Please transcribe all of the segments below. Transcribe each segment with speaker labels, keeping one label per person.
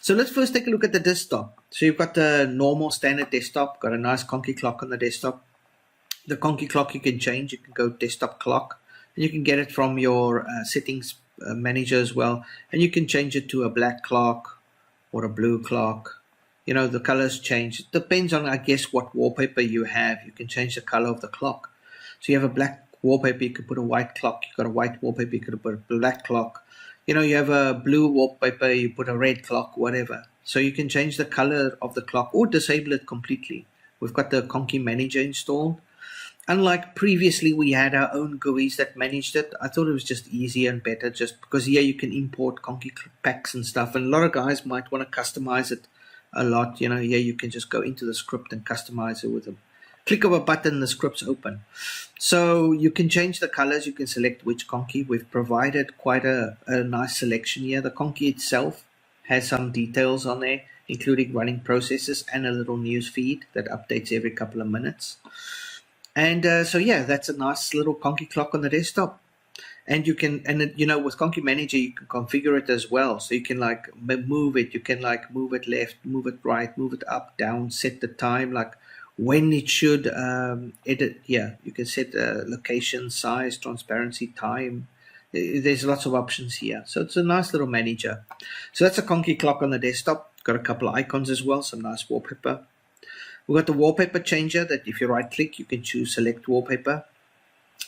Speaker 1: So let's first take a look at the desktop. So you've got the normal standard desktop, got a nice conky clock on the desktop. The conky clock you can change. You can go desktop clock, and you can get it from your settings manager as well. And you can change it to a black clock or a blue clock. You know, the colors change. It depends on, I guess, what wallpaper you have. You can change the color of the clock. So you have a black wallpaper, you could put a white clock. You've got a white wallpaper, you could put a black clock. You know, you have a blue wallpaper, you put a red clock, whatever. So you can change the color of the clock or disable it completely. We've got the Conky Manager installed. Unlike previously, we had our own GUIs that managed it. I thought it was just easier and better, just because here you can import Conky packs and stuff. And a lot of guys might want to customize it a lot. You know, here you can just go into the script and customize it with them. Click of a button, the script's open. So you can change the colors, you can select which Conky. We've provided quite a nice selection here. The Conky itself has some details on there, including running processes and a little news feed that updates every couple of minutes. And so yeah, that's a nice little Conky clock on the desktop. And you can, you know, with Conky Manager, you can configure it as well. So you can like move it, you can like move it left, move it right, move it up, down, set the time, like when it should edit. Yeah, you can set location, size, transparency, time. There's lots of options here. So it's a nice little manager. So that's a Conky clock on the desktop. Got a couple of icons as well, some nice wallpaper. We've got the wallpaper changer that if you right click, you can choose select wallpaper.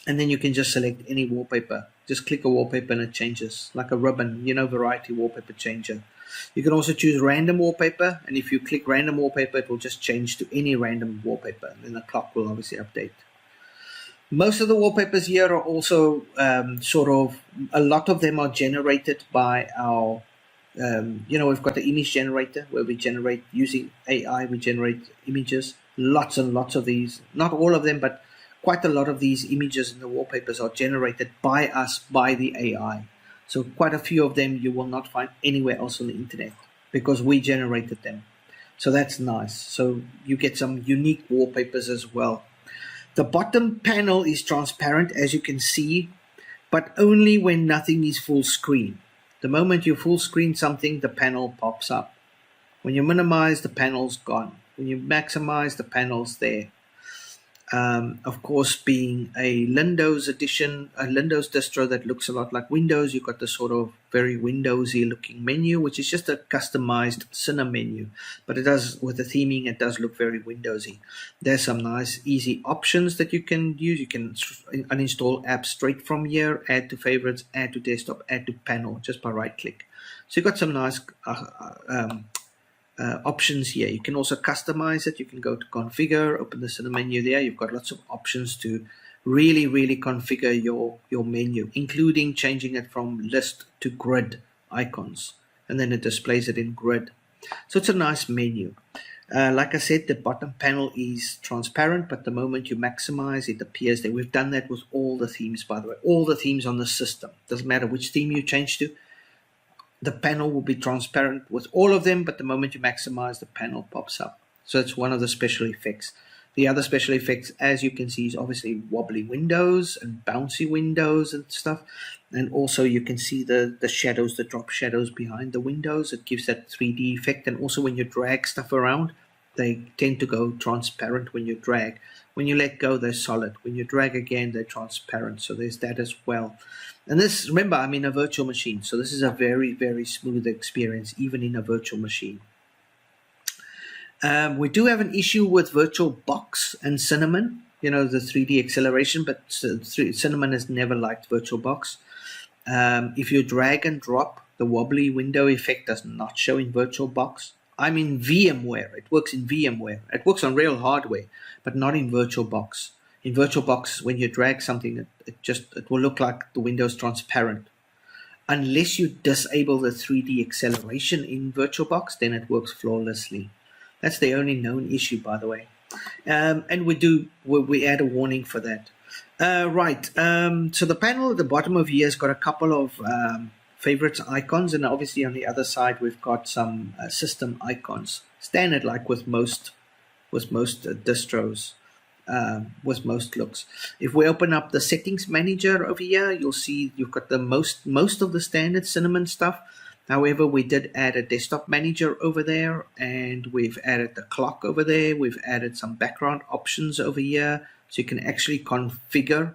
Speaker 1: And then you can just select any wallpaper. Just click a wallpaper and it changes like a ribbon, you know, variety wallpaper changer. You can also choose random wallpaper, and if you click random wallpaper, it will just change to any random wallpaper, and then the clock will obviously update. Most of the wallpapers here are also sort of, a lot of them are generated by our, you know, we've got the image generator where we generate using AI, we generate images, lots and lots of these, not all of them, but quite a lot of these images in the wallpapers are generated by us, by the AI. So quite a few of them you will not find anywhere else on the internet because we generated them. So that's nice. So you get some unique wallpapers as well. The bottom panel is transparent, as you can see, but only when nothing is full screen. The moment you full screen something, the panel pops up. When you minimize, the panel's gone. When you maximize, the panel's there. Of course, being a LinDoz edition, a LinDoz distro that looks a lot like Windows, you've got the sort of very Windowsy looking menu, which is just a customized Cine menu. But it does, with the theming, it does look very Windowsy. There's some nice, easy options that you can use. You can uninstall apps straight from here, add to favorites, add to desktop, add to panel, just by right click. So you've got some nice options here. You can also customize it. You can go to configure, open the Cine menu there. You've got lots of options to really configure your menu, including changing it from list to grid icons, and then it displays it in grid. So it's a nice menu. Like I said, the bottom panel is transparent, but the moment you maximize, it appears there. We've done that with all the themes, by the way, all the themes on the system. Doesn't matter which theme you change to, the panel will be transparent with all of them, but the moment you maximize, the panel pops up. So it's one of the special effects. The other special effects, as you can see, is obviously wobbly windows and bouncy windows and stuff. And also you can see the shadows, the drop shadows behind the windows. It gives that 3D effect. And also when you drag stuff around, they tend to go transparent when you drag. When you let go, they're solid. When you drag again, they're transparent. So there's that as well. And this, remember, I'm in a virtual machine. So this is a very smooth experience, even in a virtual machine. We do have an issue with VirtualBox and Cinnamon, you know, the 3D acceleration, but Cinnamon has never liked VirtualBox. If you drag and drop, the wobbly window effect does not show in VirtualBox. I'm in VMware. It works in VMware. It works on real hardware, but not in VirtualBox. In VirtualBox, when you drag something, it will look like the window's transparent. Unless you disable the 3D acceleration in VirtualBox, then it works flawlessly. That's the only known issue, by the way. And we add a warning for that. Right. So the panel at the bottom of here has got a couple of favorites icons, and obviously on the other side we've got some system icons, standard like with most distros. With most looks. If we open up the settings manager over here, you'll see you've got the most of the standard Cinnamon stuff. However, we did add a desktop manager over there, and we've added the clock over there. We've added some background options over here, so you can actually configure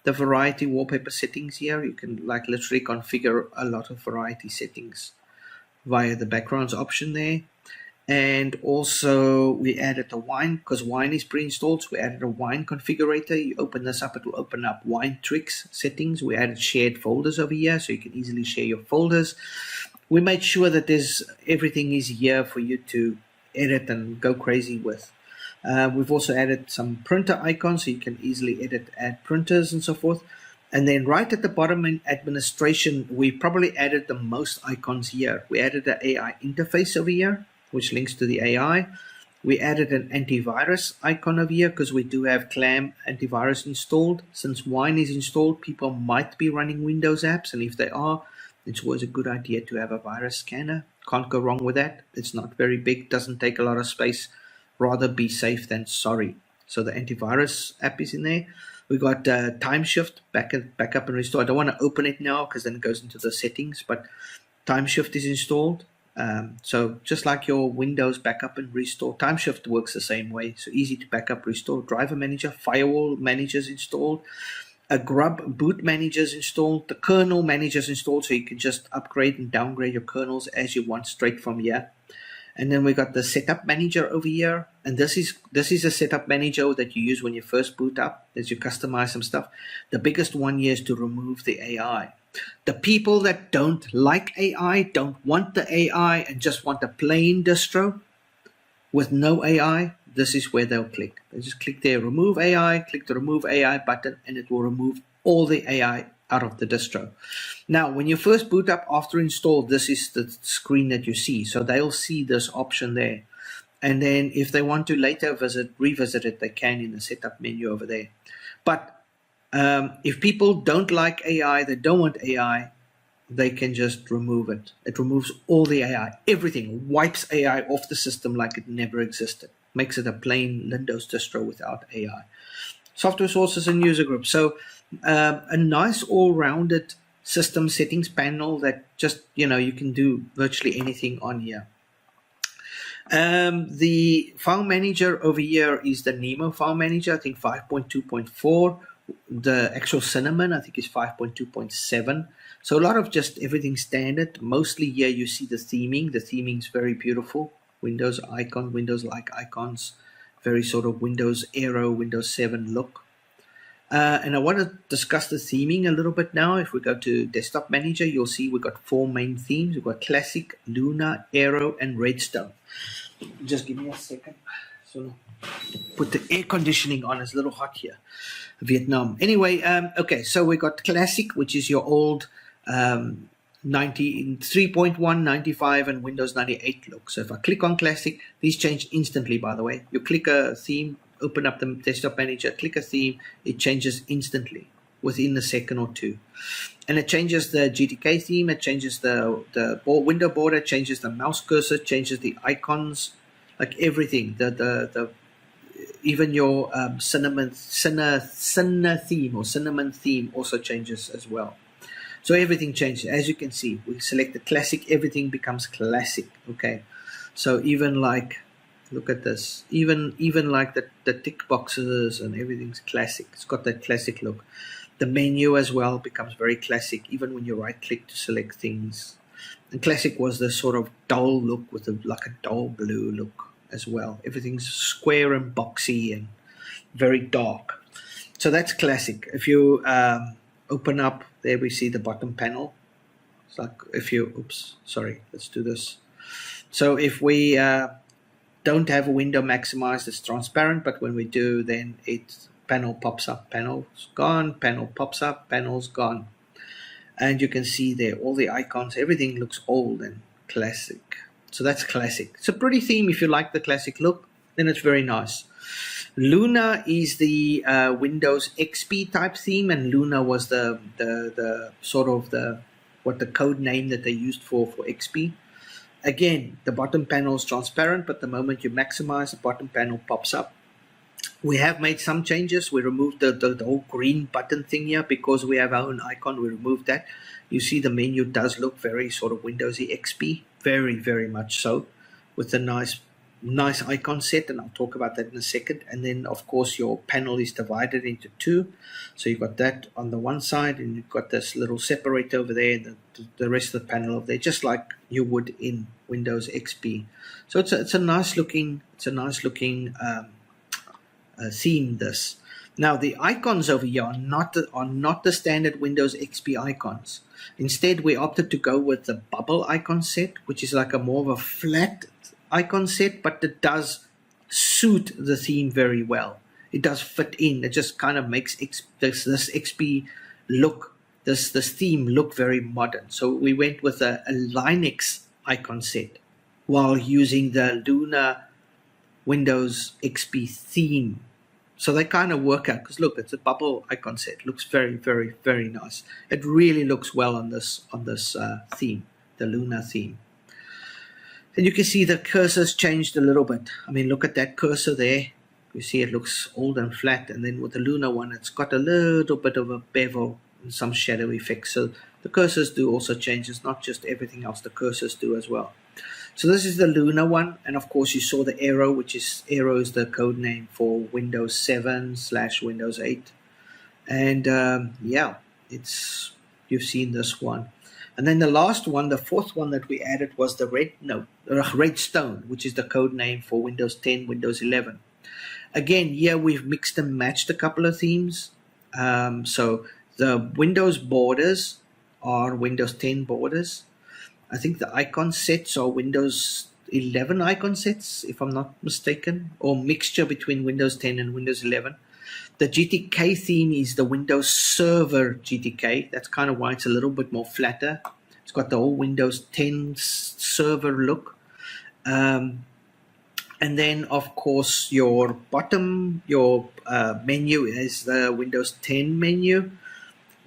Speaker 1: the variety wallpaper settings here. You can like literally configure a lot of variety settings via the backgrounds option there. And also we added the wine, because wine is pre-installed, so we added a wine configurator. You open this up, it will open up wine tricks settings. We added shared folders over here, so you can easily share your folders. We made sure that everything is here for you to edit and go crazy with. We've also added some printer icons, so you can easily add printers and so forth. And then right at the bottom in administration, we probably added the most icons here. We added the AI interface over here, which links to the AI. We added an antivirus icon over here because we do have Clam antivirus installed. Since Wine is installed, people might be running Windows apps, and if they are, it's always a good idea to have a virus scanner. Can't go wrong with that. It's not very big, doesn't take a lot of space. Rather be safe than sorry. So the antivirus app is in there. We got time shift, backup and restore. I don't want to open it now because then it goes into the settings, but time shift is installed. So just like your Windows backup and restore, time shift works the same way. So easy to backup, restore. Driver manager, firewall managers installed. A grub boot manager is installed. The kernel manager is installed, so you can just upgrade and downgrade your kernels as you want straight from here. And then we got the setup manager over here, and this is a setup manager that you use when you first boot up, as you customize some stuff. The biggest one here is to remove the AI. The people that don't like AI, don't want the AI, and just want a plain distro with no AI, this is where they'll click. They just click there, remove AI, click the remove AI button, and it will remove all the AI out of the distro. Now, when you first boot up after install, this is the screen that you see. So they'll see this option there. And then if they want to later revisit it, they can in the setup menu over there. But if people don't like AI, they don't want AI, they can just remove it. It removes all the AI, everything, wipes AI off the system like it never existed. Makes it a plain LinDoz distro without AI. Software sources and user groups. So a nice all-rounded system settings panel that just, you can do virtually anything on here. The file manager over here is the Nemo file manager, I think 5.2.4. The actual Cinnamon, I think, is 5.2.7. So a lot of just everything standard. Mostly here you see the theming. The theming is very beautiful. Windows icon, Windows-like icons. Very sort of Windows Aero, Windows 7 look. And I want to discuss the theming a little bit now. If we go to Desktop Manager, you'll see we've got 4 main themes. We've got Classic, Luna, Aero, and Redstone. Just give me a second. So put the air conditioning on. It's a little hot here, Vietnam. Anyway, okay, so we got Classic, which is your old 3.1, 95, and Windows 98 look. So if I click on Classic, these change instantly, by the way. You click a theme, open up the Desktop Manager, click a theme, it changes instantly within a second or two. And it changes the GTK theme, it changes the window border, changes the mouse cursor, changes the icons, like everything. Even your cinnamon theme or cinnamon theme also changes as well. So everything changes. As you can see, we select the Classic, everything becomes classic. Okay, so even like, look at this, even like the tick boxes and everything's classic. It's got that classic look. The menu as well becomes very classic, even when you right click to select things. And classic was the sort of dull look with like a dull blue look as well. Everything's square and boxy and very dark. So that's classic. If you open up, there we see the bottom panel. It's like if you, oops, sorry, let's do this. So if we don't have a window maximized, it's transparent, but when we do, then panel pops up, panel's gone, panel pops up, panel's gone. And you can see there, all the icons, everything looks old and classic. So that's classic. It's a pretty theme. If you like the classic look, then it's very nice. Luna is the Windows XP type theme, and Luna was the sort of the code name that they used for XP. Again, the bottom panel is transparent, but the moment you maximize, the bottom panel pops up. We have made some changes. We removed the whole green button thing here because we have our own icon. We removed that. You see the menu does look very sort of Windowsy XP, very, very much so, with a nice icon set, and I'll talk about that in a second. And then of course your panel is divided into two, so you've got that on the one side and you've got this little separator over there, and the rest of the panel over there, just like you would in Windows XP. So it's a nice looking theme. This now, the icons over here are not the standard Windows XP icons. Instead, we opted to go with the bubble icon set, which is like a more of a flat icon set, but it does suit the theme very well. It does fit in. It just kind of makes this XP look, this theme look very modern. So we went with a Linux icon set while using the Luna Windows XP theme. So they kind of work out, because look, it's a bubble icon set. Looks very, very, very nice. It really looks well on this theme, the Luna theme. And you can see the cursor's changed a little bit. I mean, look at that cursor there. You see it looks old and flat, and then with the Luna one, it's got a little bit of a bevel and some shadow effects. So the cursors do also change. It's not just everything else, the cursors do as well. So this is the Luna one, and of course you saw the Aero, which is Aero is the code name for Windows 7/Windows 8, and yeah, you've seen this one. And then the last one, the fourth one that we added, was the Redstone, which is the code name for Windows 10, Windows 11. Again, here we've mixed and matched a couple of themes. So the Windows borders are Windows 10 borders. I think the icon sets are Windows 11 icon sets, if I'm not mistaken, or mixture between Windows 10 and Windows 11. The GTK theme is the Windows Server GTK. That's kind of why it's a little bit more flatter. It's got the whole Windows 10 server look. And then, of course, your menu is the Windows 10 menu.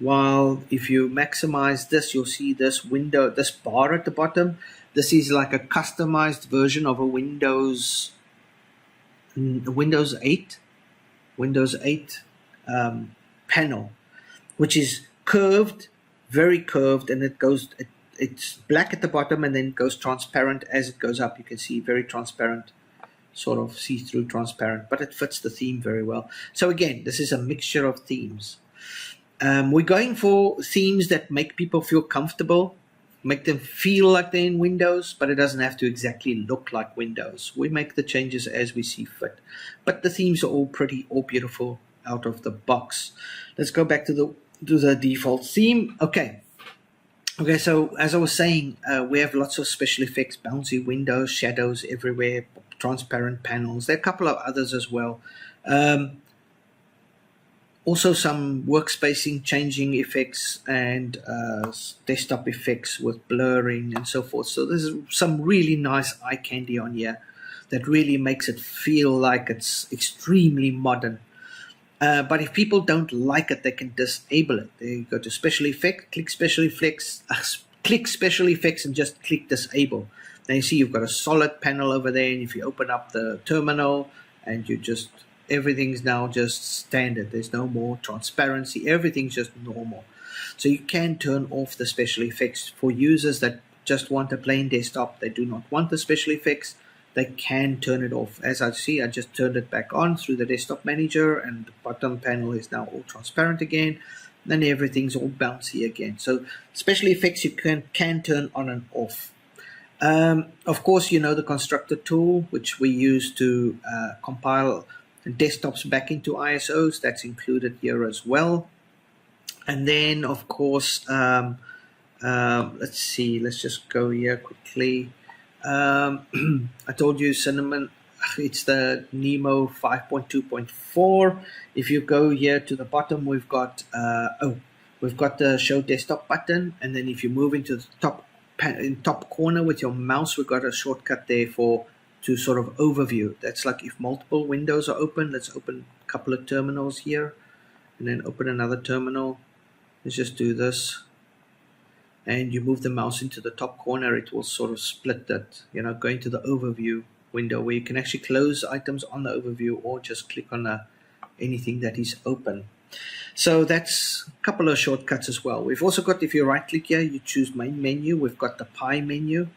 Speaker 1: While if you maximize this, you'll see this bar at the bottom. This is like a customized version of a Windows 8 panel, which is curved, very curved, and it's black at the bottom and then goes transparent as it goes up. You can see very transparent, sort of see-through transparent, but it fits the theme very well. So again, this is a mixture of themes. We're going for themes that make people feel comfortable, make them feel like they're in Windows, but it doesn't have to exactly look like Windows. We make the changes as we see fit. But the themes are all pretty, all beautiful out of the box. Let's go back to the default theme. Okay, so as I was saying, we have lots of special effects, bouncy windows, shadows everywhere, transparent panels. There are a couple of others as well. Also some workspacing changing effects and desktop effects with blurring and so forth. So there's some really nice eye candy on here that really makes it feel like it's extremely modern. But if people don't like it, they can disable it. They go to Special Effects, click Special Effects, and just click Disable. Now you see you've got a solid panel over there, and if you open up the terminal and everything's now just standard. There's no more transparency. Everything's just normal. So you can turn off the special effects for users that just want a plain desktop. They do not want the special effects. They can turn it off. As I see, I just turned it back on through the desktop manager, and the bottom panel is now all transparent again. Then everything's all bouncy again. So special effects you can turn on and off. Of course, you know the constructor tool, which we use to compile desktops back into ISOs. That's included here as well. And then of course let's see, let's just go here quickly. I told you Cinnamon, it's the Nemo 5.2.4. If you go here to the bottom, we've got the show desktop button, and then if you move into the top corner with your mouse, we've got a shortcut there to sort of overview. That's like if multiple windows are open. Let's open a couple of terminals here and then open another terminal. Let's just do this, and you move the mouse into the top corner, it will sort of split that, going to the overview window where you can actually close items on the overview or just click on anything that is open. So that's a couple of shortcuts as well. We've also got, if you right click here, you choose main menu. We've got the pie menu.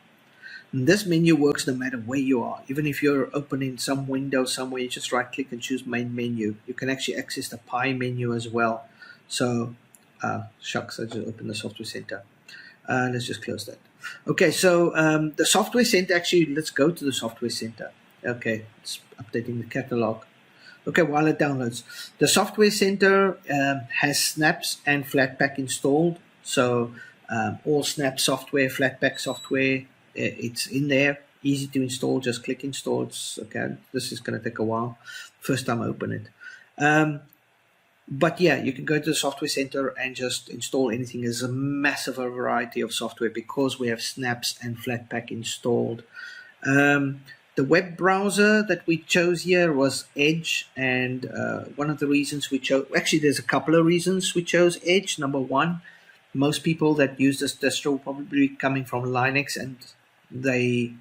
Speaker 1: And this menu works no matter where you are. Even if you're opening some window somewhere, you just right click and choose main menu. You can actually access the pie menu as well. So, shucks, I just opened the software center. Let's just close that. Okay, so the software center, actually, let's go to the software center. Okay, it's updating the catalog. Okay, while it downloads. The software center has Snaps and Flatpak installed. So all Snap software, Flatpak software, it's in there. Easy to install, just click install. It's, okay, this is going to take a while. First time I open it. But yeah, you can go to the software center and just install anything. There's a massive variety of software because we have Snaps and Flatpak installed. The web browser that we chose here was Edge, and one of the reasons we chose, actually there's a couple of reasons we chose Edge. Number one, most people that use this distro will probably be coming from Linux, and they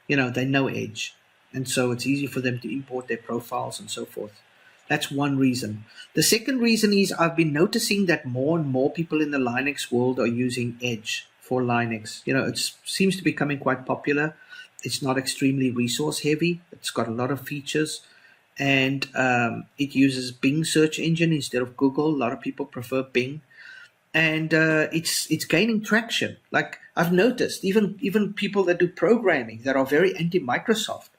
Speaker 1: know Edge, and so it's easy for them to import their profiles and so forth. That's one reason. The second reason is I've been noticing that more and more people in the Linux world are using Edge for Linux. It seems to be becoming quite popular. It's not extremely resource heavy. It's got a lot of features, and it uses Bing search engine instead of Google. A lot of people prefer Bing, and it's gaining traction. Like I've noticed, even people that do programming that are very anti-Microsoft.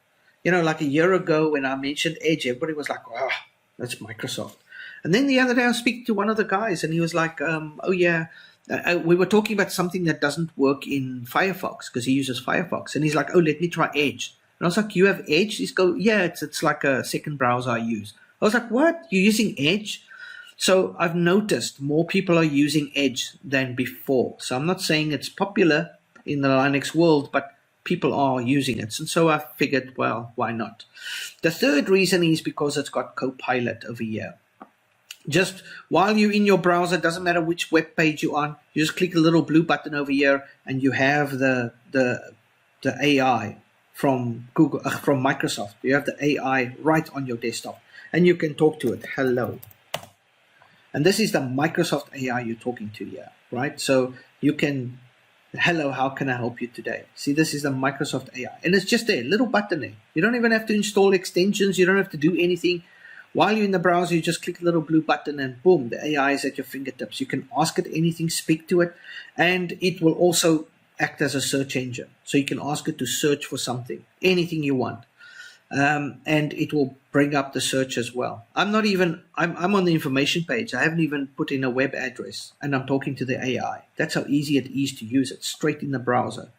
Speaker 1: Like a year ago when I mentioned Edge, everybody was like, "Oh, that's Microsoft." And then the other day I was speaking to one of the guys, and he was like, "Oh yeah." We were talking about something that doesn't work in Firefox because he uses Firefox, and he's like, "Oh, let me try Edge." And I was like, "You have Edge?" He's go, "Yeah, it's like a second browser I use." I was like, "What? You're using Edge?" So I've noticed more people are using Edge than before. So I'm not saying it's popular in the Linux world, but people are using it. And so I figured, well, why not? The third reason is because it's got Copilot over here. Just while you're in your browser, doesn't matter which web page you're on, you just click a little blue button over here, and you have the AI from Google, from Microsoft. You have the AI right on your desktop, and you can talk to it. Hello. And this is the Microsoft AI you're talking to here, right? So you can, hello, how can I help you today? See, this is the Microsoft AI, and it's just there, little button there. You don't even have to install extensions. You don't have to do anything. While you're in the browser, you just click a little blue button and boom, the AI is at your fingertips. You can ask it anything, speak to it, and it will also act as a search engine. So you can ask it to search for something, anything you want, and it will bring up the search as well. I'm on the information page. I haven't even put in a web address, and I'm talking to the AI. That's how easy it is to use it, straight in the browser.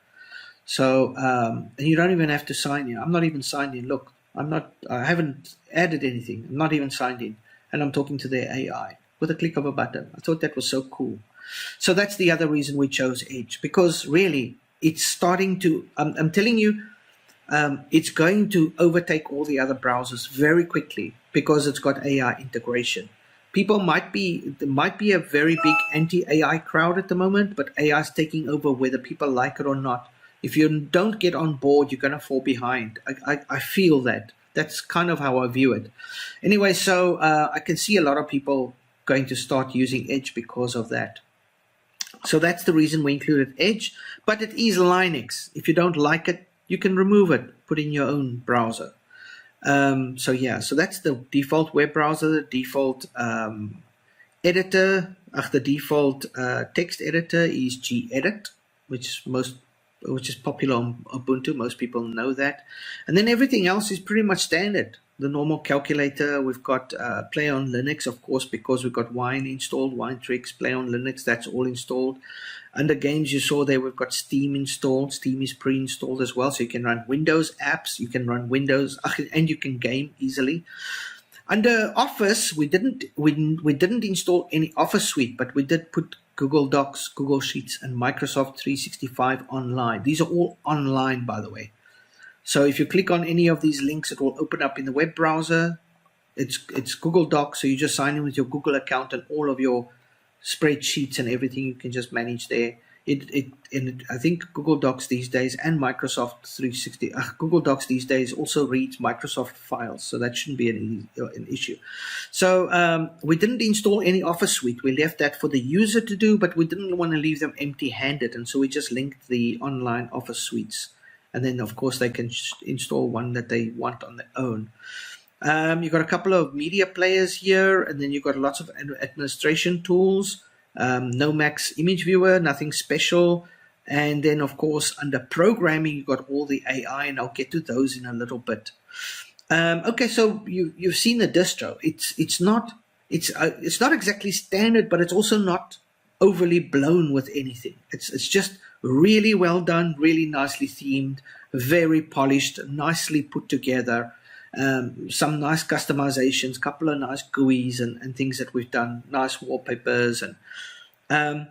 Speaker 1: So, and you don't even have to sign in. I'm not even signed in. Look. I haven't added anything. I'm not even signed in, and I'm talking to their AI with a click of a button. I thought that was so cool. So that's the other reason we chose Edge, because really it's starting to, I'm telling you, it's going to overtake all the other browsers very quickly because it's got AI integration. There might be a very big anti-AI crowd at the moment, but AI is taking over whether people like it or not. If you don't get on board, you're going to fall behind. I feel that. That's kind of how I view it. Anyway, so I can see a lot of people going to start using Edge because of that. So that's the reason we included Edge, but it is Linux. If you don't like it, you can remove it, put in your own browser. So yeah, so that's the default web browser, the default editor. The default text editor is gedit, which is popular on Ubuntu. Most people know that. And then everything else is pretty much standard. The normal calculator, we've got Play on Linux, of course, because we've got Wine installed, Wine Tricks, Play on Linux, that's all installed. Under games, you saw there, we've got Steam installed. Steam is pre-installed as well, so you can run Windows apps, you can run Windows, and you can game easily. Under Office, we didn't install any Office suite, but we did put Google Docs, Google Sheets, and Microsoft 365 online. These are all online, by the way. So if you click on any of these links, it will open up in the web browser. It's Google Docs, so you just sign in with your Google account, and all of your spreadsheets and everything you can just manage there. I think Google Docs these days and Microsoft 360, Google Docs these days also reads Microsoft files, so that shouldn't be an issue. So we didn't install any Office Suite. We left that for the user to do, but we didn't want to leave them empty-handed, and so we just linked the online Office Suites. And then, of course, they can install one that they want on their own. You've got a couple of media players here, and then you've got lots of administration tools. No Max image viewer, nothing special. And then, of course, under programming, you've got all the AI, and I'll get to those in a little bit. Okay, so you've seen the distro. It's not exactly standard, but it's also not overly blown with anything. It's just really well done, really nicely themed, very polished, nicely put together. Some nice customizations, couple of nice GUIs and things that we've done, nice wallpapers. And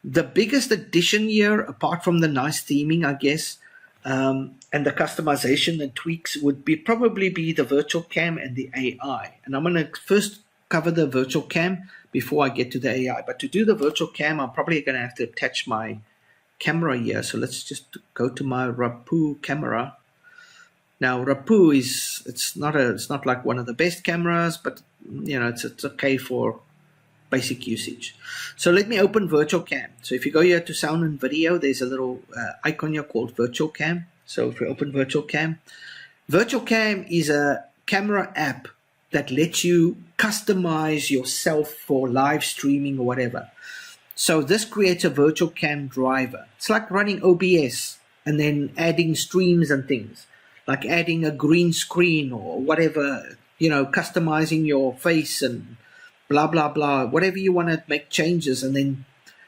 Speaker 1: the biggest addition here, apart from the nice theming, I guess, and the customization and tweaks, would probably be the virtual cam and the AI. And I'm going to first cover the virtual cam before I get to the AI. But to do the virtual cam, I'm probably going to have to attach my camera here. So let's just go to my Rapu camera. Now Rapu it's not like one of the best cameras, but it's okay for basic usage. So let me open Virtual Cam. So if you go here to Sound and Video, there's a little icon here called Virtual Cam. So if we open Virtual Cam is a camera app that lets you customize yourself for live streaming or whatever. So this creates a Virtual Cam driver. It's like running OBS and then adding streams and things, like adding a green screen or whatever, customizing your face and blah, blah, blah, whatever you want to make changes. And then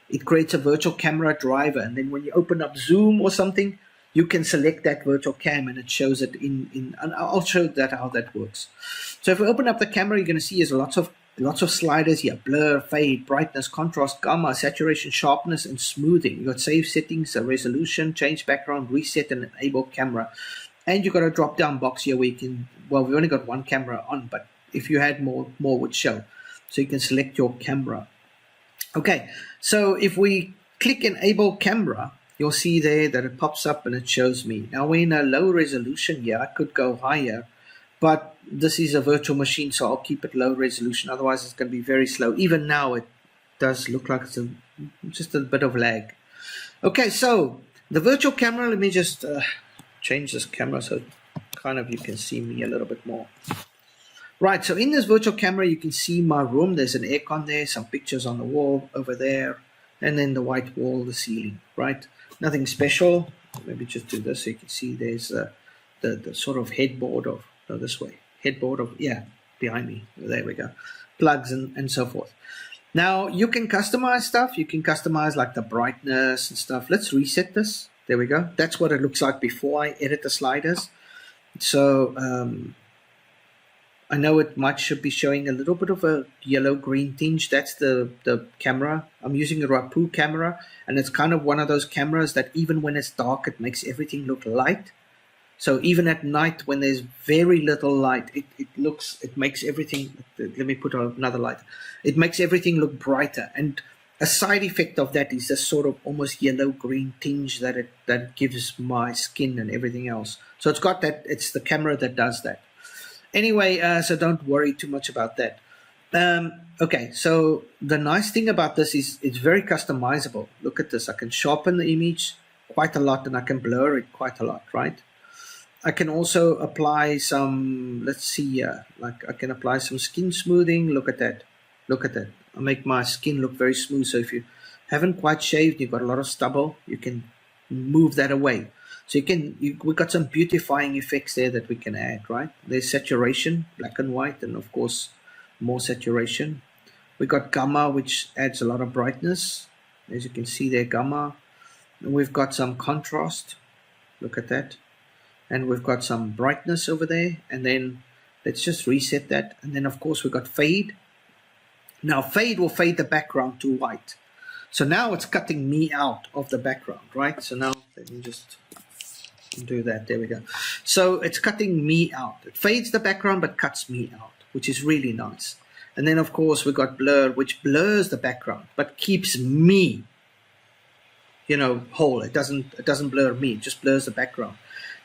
Speaker 1: it creates a virtual camera driver. And then when you open up Zoom or something, you can select that virtual cam and it shows it and I'll show that how that works. So if we open up the camera, you're going to see there's lots of sliders here: blur, fade, brightness, contrast, gamma, saturation, sharpness, and smoothing. You've got save settings, a resolution, change background, reset, and enable camera. And you've got a drop-down box here where you can, well, we've only got one camera on, but if you had more would show. So you can select your camera. Okay, so if we click enable camera, you'll see there that it pops up and it shows me. Now we're in a low resolution here. I could go higher, but this is a virtual machine, so I'll keep it low resolution. Otherwise, it's going to be very slow. Even now, it does look like it's just a bit of lag. Okay, so the virtual camera, let me just change this camera so kind of you can see me a little bit more. Right, so in this virtual camera, you can see my room. There's an aircon there, some pictures on the wall over there, and then the white wall, the ceiling, right? Nothing special. Maybe just do this so you can see there's the sort of headboard of, no, this way, headboard of, yeah, behind me. There we go. Plugs and so forth. Now, you can customize stuff. You can customize like the brightness and stuff. Let's reset this. There we go. That's what it looks like before I edit the sliders. So I know it should be showing a little bit of a yellow-green tinge. That's the camera. I'm using a Rapu camera, and it's kind of one of those cameras that even when it's dark, it makes everything look light. So even at night, when there's very little light, it makes everything. Let me put on another light. It makes everything look brighter. And a side effect of that is this sort of almost yellow-green tinge that it gives my skin and everything else. So it's got that. It's the camera that does that. Anyway, so don't worry too much about that. Okay, so the nice thing about this is it's very customizable. Look at this. I can sharpen the image quite a lot and I can blur it quite a lot, right? I can also apply some, let's see, like I can apply some skin smoothing. Look at that. Look at that. I make my skin look very smooth. So if you haven't quite shaved, you've got a lot of stubble, you can move that away. So we've got some beautifying effects there that we can add, right? There's saturation, black and white, and of course, more saturation. We got gamma, which adds a lot of brightness. As you can see there, gamma. And we've got some contrast. Look at that. And we've got some brightness over there. And then let's just reset that. And then, of course, we've got fade. Now, fade will fade the background to white. So now it's cutting me out of the background, right? So now let me just do that. There we go. So it's cutting me out. It fades the background but cuts me out, which is really nice. And then, of course, we got blur, which blurs the background but keeps me whole. It doesn't blur me, it just blurs the background.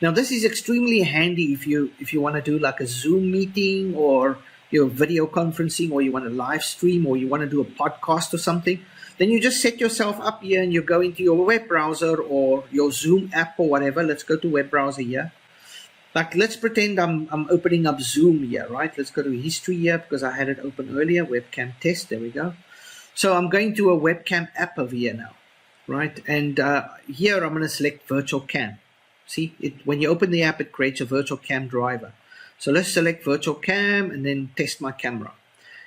Speaker 1: Now this is extremely handy if you want to do like a Zoom meeting, or your video conferencing, or you want to live stream, or you want to do a podcast or something. Then you just set yourself up here and you go into your web browser or your Zoom app or whatever. Let's go to web browser here. Like, let's pretend I'm opening up Zoom here, right? Let's go to history here because I had it open earlier. Webcam test, there we go. So I'm going to a webcam app over here now, right? And here I'm going to select virtual cam. See, when you open the app, it creates a virtual cam driver. So let's select virtual cam and then test my camera.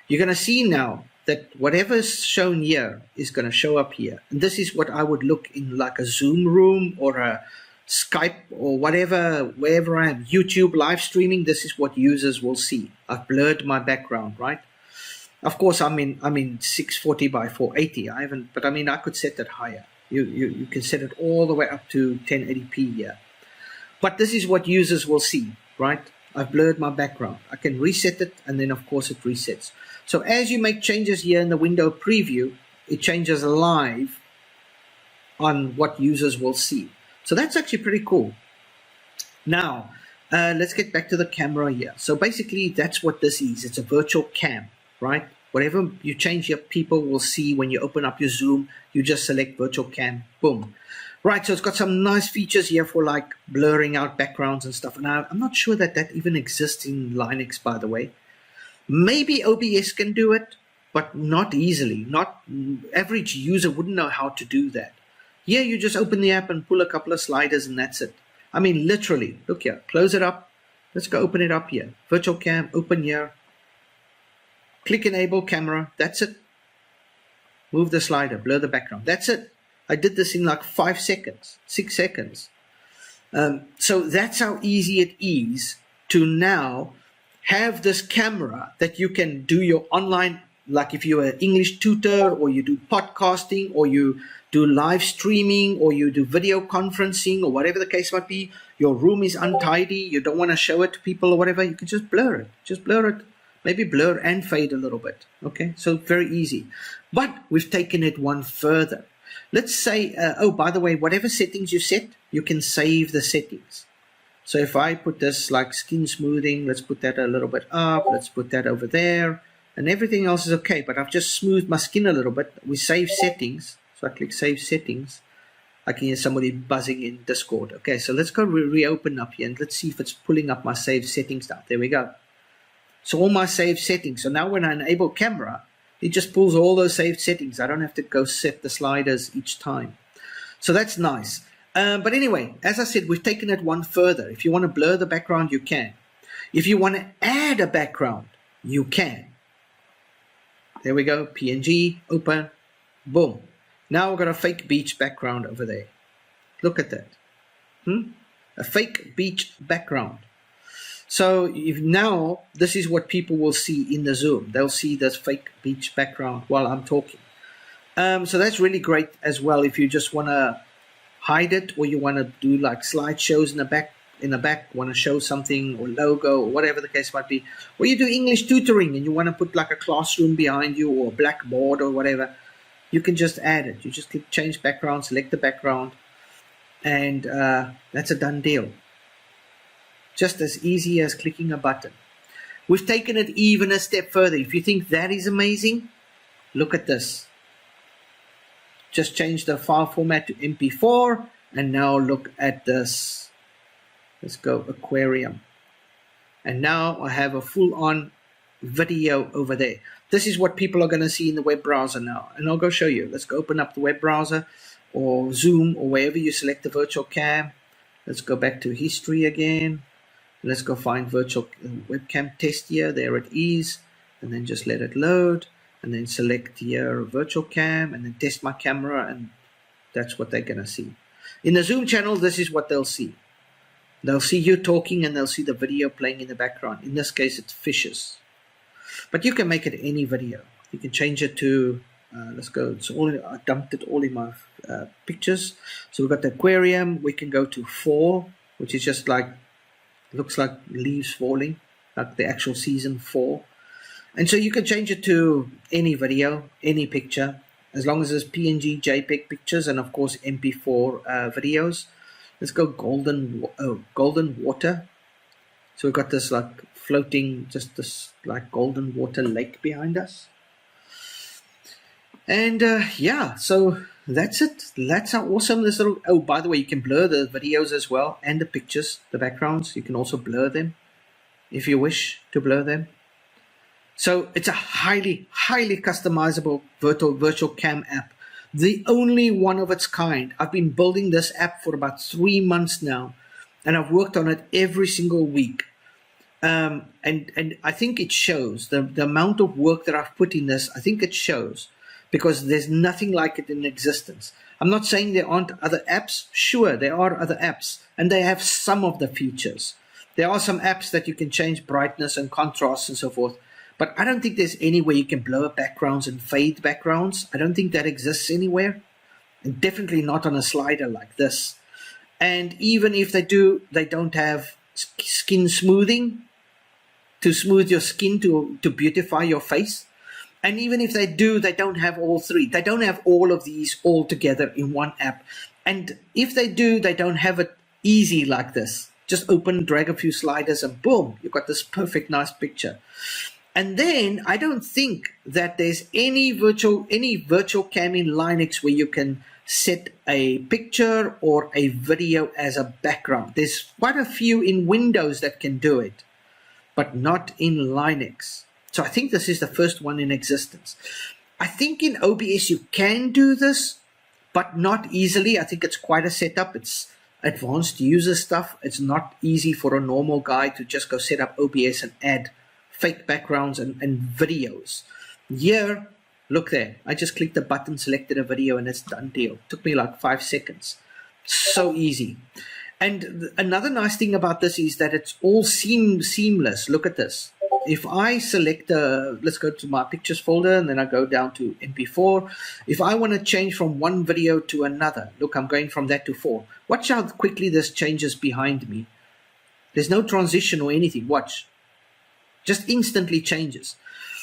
Speaker 1: You're going to see now that whatever's shown here is going to show up here. And this is what I would look in like a Zoom room or a Skype or whatever, wherever I am, YouTube live streaming. This is what users will see. I've blurred my background, right? Of course, I'm in 640 by 480. I haven't, but I mean, I could set that higher. You can set it all the way up to 1080p here. But this is what users will see, right? I've blurred my background. I can reset it, and then of course it resets. So as you make changes here in the window preview, it changes live on what users will see. So that's actually pretty cool. Now, let's get back to the camera here. So basically, that's what this is. It's a virtual cam, right? Whatever you change here, people will see when you open up your Zoom, you just select virtual cam, boom. Right, so it's got some nice features here for like blurring out backgrounds and stuff. Now, I'm not sure that even exists in Linux, by the way. Maybe OBS can do it, but not easily. Not average user wouldn't know how to do that. Here, you just open the app and pull a couple of sliders and that's it. I mean, literally, look here, close it up. Let's go open it up here. Virtual cam, open here. Click enable camera, that's it. Move the slider, blur the background, that's it. I did this in like 5 seconds, 6 seconds. So that's how easy it is to now have this camera that you can do your online, like if you're an English tutor or you do podcasting or you do live streaming or you do video conferencing or whatever the case might be, your room is untidy, you don't want to show it to people or whatever, you can just blur it, maybe blur and fade a little bit, okay? So very easy. But we've taken it one further. Let's say, oh, by the way, whatever settings you set, you can save the settings. So if I put this like skin smoothing, let's put that a little bit up, let's put that over there, and everything else is okay, but I've just smoothed my skin a little bit. We save settings, so I click save settings. I can hear somebody buzzing in Discord. Okay, so let's go reopen up here and let's see if it's pulling up my saved settings now. There we go. So all my saved settings. So now when I enable camera, it just pulls all those saved settings. I don't have to go set the sliders each time. So that's nice. But anyway, as I said, we've taken it one further. If you want to blur the background, you can. If you want to add a background, you can. There we go. PNG, open, boom. Now we've got a fake beach background over there. Look at that. A fake beach background. So if now this is what people will see in the Zoom. They'll see this fake beach background while I'm talking. So that's really great as well if you just want to hide it or you want to do like slideshows in the back, want to show something or logo or whatever the case might be. Or you do English tutoring and you want to put like a classroom behind you or a blackboard or whatever. You can just add it. You just click change background, select the background, and that's a done deal. Just as easy as clicking a button. We've taken it even a step further. If you think that is amazing, look at this. Just change the file format to MP4 and now look at this. Let's go aquarium. And now I have a full-on video over there. This is what people are going to see in the web browser now. And I'll go show you. Let's go open up the web browser or Zoom or wherever you select the virtual cam. Let's go back to history again. Let's go find virtual webcam test here. There it is. And then just let it load. And then select here virtual cam and then test my camera. And that's what they're going to see. In the Zoom channel, this is what they'll see. They'll see you talking and they'll see the video playing in the background. In this case, it's fishes. But you can make it any video. You can change it to, let's go, it's all I dumped it all in my pictures. So we've got the aquarium. We can go to fall, which is just like, looks like leaves falling, like the actual season fall. And so you can change it to any video, any picture. as long as it's PNG, JPEG pictures, and of course MP4 videos. Let's go golden water. So we've got this like floating, just this like golden water lake behind us. And yeah, so that's it. That's how awesome this little, oh, by the way, you can blur the videos as well and the pictures, the backgrounds. You can also blur them if you wish to blur them. So it's a highly customizable virtual cam app. The only one of its kind. I've been building this app for about 3 months now, and I've worked on it every single week. And I think it shows the amount of work that I've put in this. I think it shows, because there's nothing like it in existence. I'm not saying there aren't other apps. Sure, there are other apps, and they have some of the features. There are some apps that you can change brightness and contrast and so forth, but I don't think there's any way you can blur backgrounds and fade backgrounds. I don't think that exists anywhere, and definitely not on a slider like this. And even if they do, they don't have skin smoothing to smooth your skin to beautify your face. And even if they do, they don't have all three. They don't have all of these all together in one app. And if they do, they don't have it easy like this. Just open, drag a few sliders, and boom, you've got this perfect, nice picture. And then I don't think that there's any virtual cam in Linux where you can set a picture or a video as a background. There's quite a few in Windows that can do it, but not in Linux. So I think this is the first one in existence. I think in OBS you can do this, but not easily. I think it's quite a setup. It's advanced user stuff. It's not easy for a normal guy to just go set up OBS and add fake backgrounds and videos. Here, look there. I just clicked the button, selected a video, and it's done deal. Took me like 5 seconds. So easy. And another nice thing about this is that it's all seamless. Look at this. If I select, let's go to my pictures folder, and then I go down to MP4. If I want to change from one video to another, look, I'm going from that to 4. Watch how quickly this changes behind me. There's no transition or anything. Watch. Just instantly changes.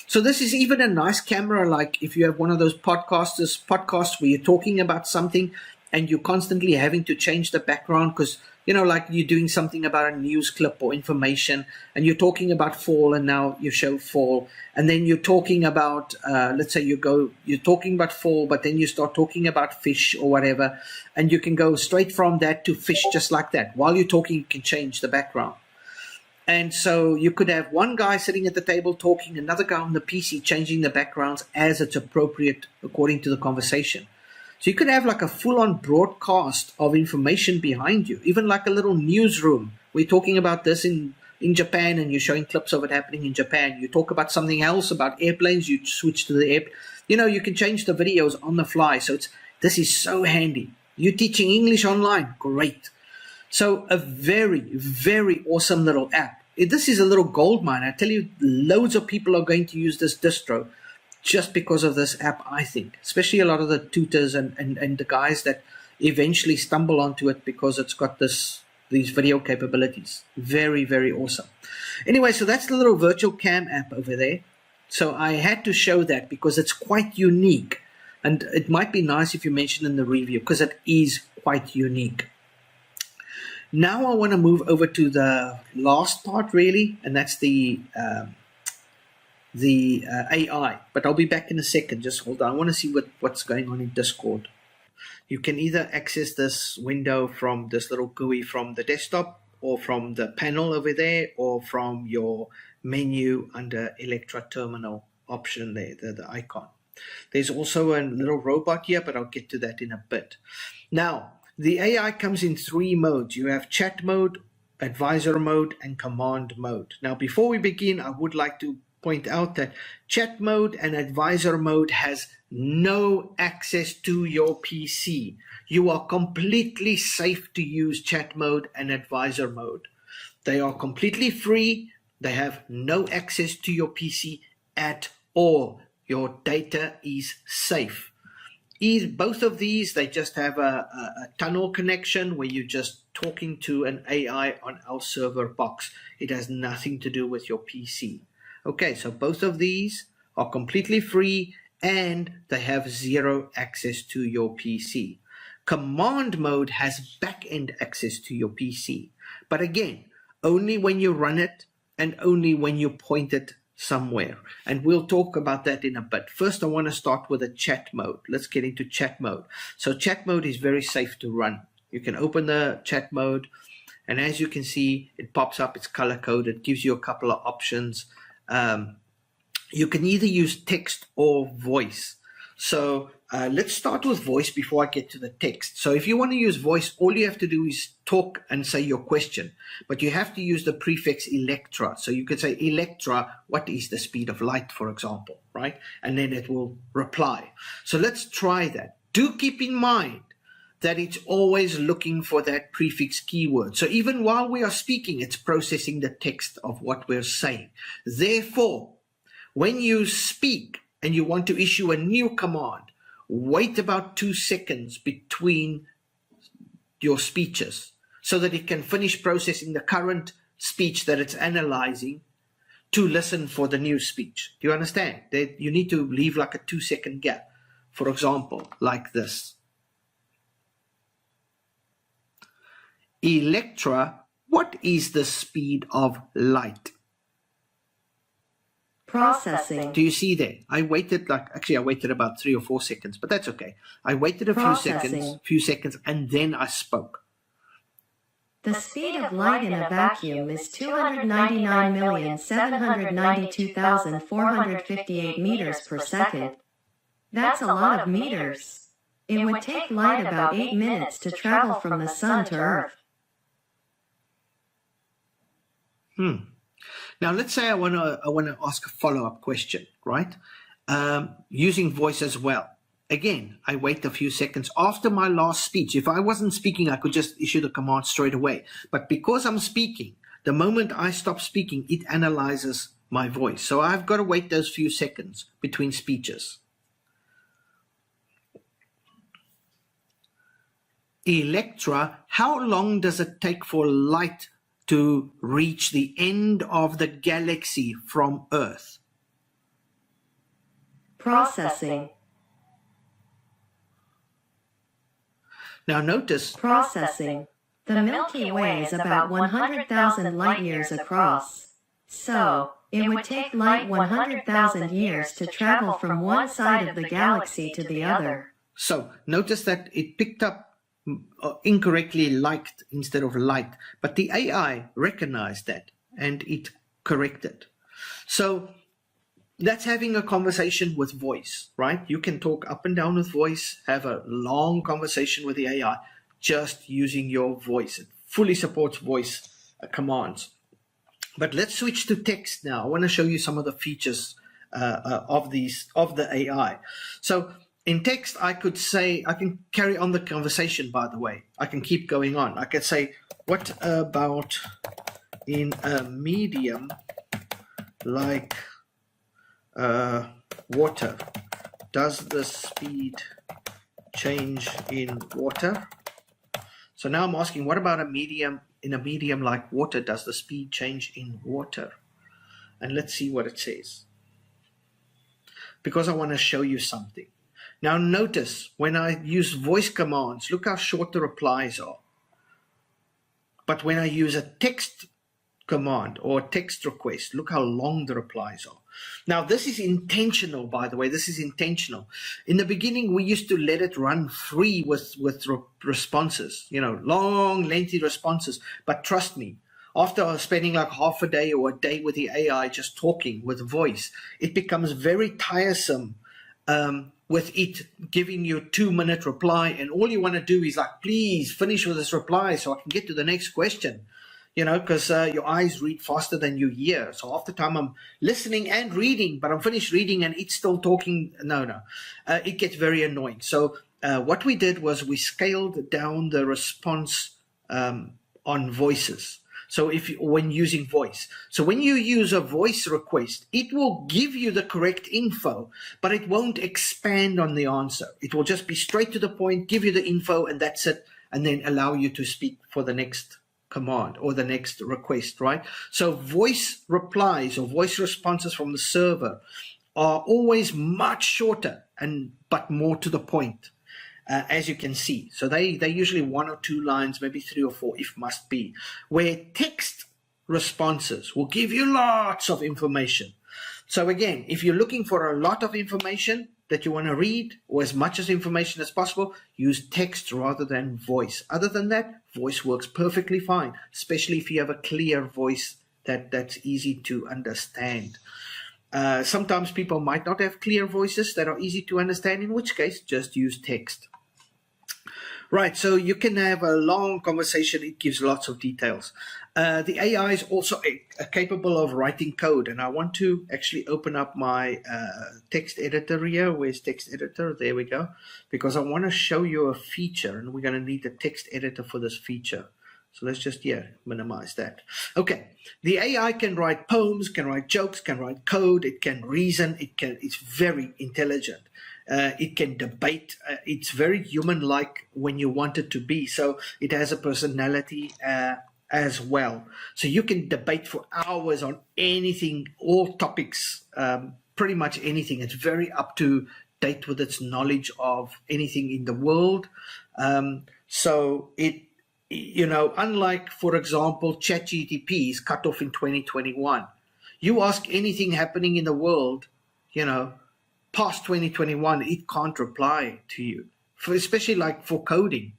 Speaker 1: So this is even a nice camera, like if you have one of those podcasts where you're talking about something and you're constantly having to change the background because, you know, like you're doing something about a news clip or information and you're talking about fall, and now you show fall, and then you're talking about, let's say you're talking about fall, but then you start talking about fish or whatever, and you can go straight from that to fish just like that. While you're talking, you can change the background. And so you could have one guy sitting at the table talking, another guy on the PC changing the backgrounds as it's appropriate according to the conversation. So you could have like a full-on broadcast of information behind you, even like a little newsroom. We're talking about this in Japan, and you're showing clips of it happening in Japan. You talk about something else, about airplanes, you switch to the air. You know, you can change the videos on the fly. So this is so handy. You're teaching English online, great. So a very, very awesome little app. This is a little gold mine. I tell you, loads of people are going to use this distro just because of this app, I think, especially a lot of the tutors and the guys that eventually stumble onto it because it's got these video capabilities. Very, very awesome. Anyway, so that's the little virtual cam app over there. So I had to show that because it's quite unique, and it might be nice if you mention in the review because it is quite unique. Now I want to move over to the last part, really, and that's the AI. But I'll be back in a second. Just hold on. I want to see what's going on in Discord. You can either access this window from this little GUI from the desktop, or from the panel over there, or from your menu under Electra Terminal option there, the icon. There's also a little robot here, but I'll get to that in a bit. Now, the AI comes in 3 modes. You have chat mode, advisor mode, and command mode. Now, before we begin, I would like to point out that chat mode and advisor mode has no access to your PC. You are completely safe to use chat mode and advisor mode. They are completely free. They have no access to your PC at all. Your data is safe. Both of these, they just have a tunnel connection where you're just talking to an AI on our server box. It has nothing to do with your PC. Okay, so both of these are completely free and they have zero access to your PC. Command mode has back-end access to your PC, but again, only when you run it and only when you point it somewhere. And we'll talk about that in a bit. First, I want to start with a chat mode. Let's get into chat mode. So chat mode is very safe to run. You can open the chat mode, and as you can see, it pops up, it's color-coded, gives you a couple of options. You can either use text or voice. So let's start with voice before I get to the text. So if you want to use voice, all you have to do is talk and say your question, but you have to use the prefix Electra. So you could say, Electra, what is the speed of light, for example, right? And then it will reply. So let's try that. Do keep in mind that it's always looking for that prefix keyword. So even while we are speaking, it's processing the text of what we're saying. Therefore, when you speak and you want to issue a new command, wait about 2 seconds between your speeches so that it can finish processing the current speech that it's analyzing to listen for the new speech. Do you understand? That you need to leave like a 2-second gap. For example, like this. Electra, what is the speed of light?
Speaker 2: Processing.
Speaker 1: Do you see there? I waited I waited about 3 or 4 seconds, but that's okay. I waited a few seconds, and then I spoke.
Speaker 2: The speed of light in a vacuum is 299,792,458 meters per second. That's a lot of meters. It would take light about 8 minutes to travel from the sun to Earth.
Speaker 1: Now, let's say I want to ask a follow-up question, right? Using voice as well. Again, I wait a few seconds after my last speech. If I wasn't speaking, I could just issue the command straight away. But because I'm speaking, the moment I stop speaking, it analyzes my voice. So I've got to wait those few seconds between speeches. Electra, how long does it take for light to reach the end of the galaxy from Earth?
Speaker 2: Processing.
Speaker 1: Now notice.
Speaker 2: Processing. The Milky Way is about 100,000 light years across. So, it would take light 100,000 years to travel from one side of the galaxy to the other.
Speaker 1: So, notice that it picked up incorrectly liked instead of light, but the AI recognized that and it corrected. So that's having a conversation with voice, right? You can talk up and down with voice, have a long conversation with the AI just using your voice. It fully supports voice commands. But let's switch to text now. I want to show you some of the features of the AI. So in text, I could say, I can carry on the conversation, by the way. I can keep going on. I can say, what about in a medium like water? Does the speed change in water? So now I'm asking, what about a medium, in a medium like water, does the speed change in water? And let's see what it says. Because I want to show you something. Now notice, when I use voice commands, look how short the replies are. But when I use a text command or a text request, look how long the replies are. Now this is intentional, by the way. This is intentional. In the beginning, we used to let it run free with responses, you know, long, lengthy responses. But trust me, after spending like half a day or a day with the AI just talking with voice, it becomes very tiresome with it giving you a 2-minute reply, and all you want to do is like, please finish with this reply so I can get to the next question, you know, because your eyes read faster than you hear. So half the time I'm listening and reading, but I'm finished reading and it's still talking. No. It gets very annoying. So what we did was we scaled down the response on voices. So when using voice, so when you use a voice request, it will give you the correct info, but it won't expand on the answer. It will just be straight to the point, give you the info, and that's it, and then allow you to speak for the next command or the next request, right? So voice replies or voice responses from the server are always much shorter but more to the point, as you can see. So they're usually 1 or 2 lines, maybe 3 or 4 if must be, where text responses will give you lots of information. So again, if you're looking for a lot of information that you want to read, or as much as information as possible, use text rather than voice. Other than that, voice works perfectly fine, especially if you have a clear voice that's easy to understand. Sometimes people might not have clear voices that are easy to understand, in which case just use text. Right, so you can have a long conversation. It gives lots of details. The AI is also capable of writing code, and I want to actually open up my text editor here. Where's text editor? There we go. Because I want to show you a feature, and we're going to need the text editor for this feature. So let's just, minimize that. Okay, the AI can write poems, can write jokes, can write code, it can reason, it's very intelligent. It can debate. It's very human-like when you want it to be. So it has a personality as well. So you can debate for hours on anything, all topics, pretty much anything. It's very up to date with its knowledge of anything in the world. So it, unlike, for example, ChatGPT is cut off in 2021. You ask anything happening in the world, past 2021, it can't reply to you, especially like for coding.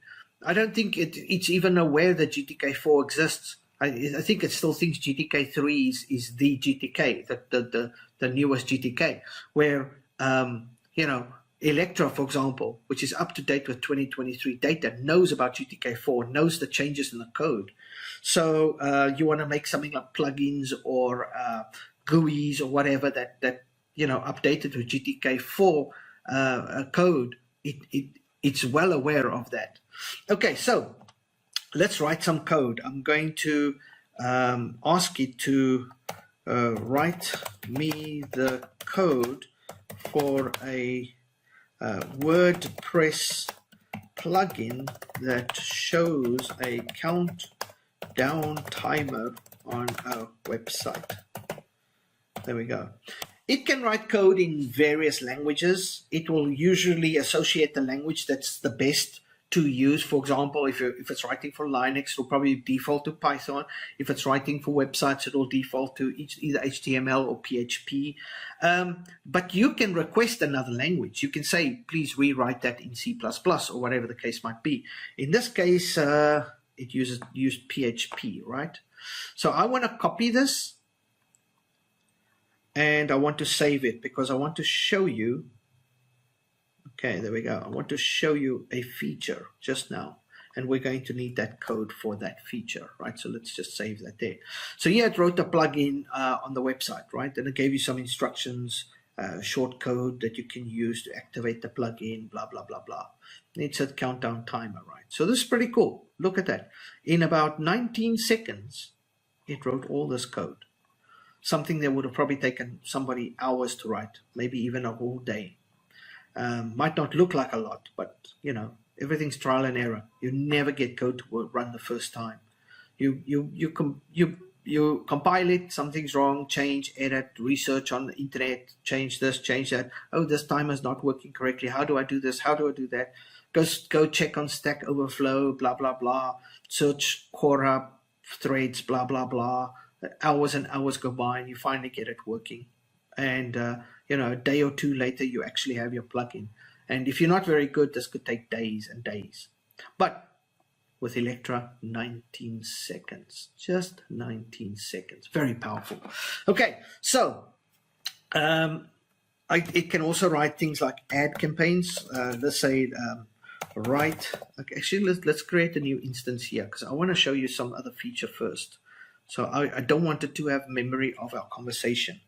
Speaker 1: I don't think it's even aware that GTK4 exists. I think it still thinks GTK3 is the GTK, the newest GTK, where, Electra, for example, which is up to date with 2023 data, knows about GTK4, knows the changes in the code. So you want to make something like plugins or GUIs or whatever that updated with GTK4 code, it's well aware of that. Okay, so let's write some code. I'm going to ask it to write me the code for a WordPress plugin that shows a countdown timer on our website. There we go. It can write code in various languages. It will usually associate the language that's the best to use. For example, if it's writing for Linux, it'll probably default to Python. If it's writing for websites, it'll default to either HTML or PHP. But you can request another language. You can say, please rewrite that in C++ or whatever the case might be. In this case, it used PHP, right? So I want to copy this. And I want to save it because I want to show you. Okay, there we go. I want to show you a feature just now. And we're going to need that code for that feature, right? So let's just save that there. So here it wrote a plugin on the website, right? And it gave you some instructions, short code that you can use to activate the plugin, blah, blah, blah, blah. And it said countdown timer, right? So this is pretty cool. Look at that. In about 19 seconds, it wrote all this code. Something that would have probably taken somebody hours to write, maybe even a whole day. Might not look like a lot, but everything's trial and error. You never get code to run the first time. You compile it, something's wrong, change, edit, research on the internet, change this, change that. Oh, this timer's not working correctly. How do I do this? How do I do that? Go check on Stack Overflow, blah blah blah. Search Quora threads, blah blah blah. Hours and hours go by and you finally get it working. And, a day or two later, you actually have your plugin. And if you're not very good, this could take days and days. But with Electra, 19 seconds, just 19 seconds. Very powerful. Okay, so it can also write things like ad campaigns. Let's say actually, let's create a new instance here because I want to show you some other feature first. So I don't want it to have memory of our conversation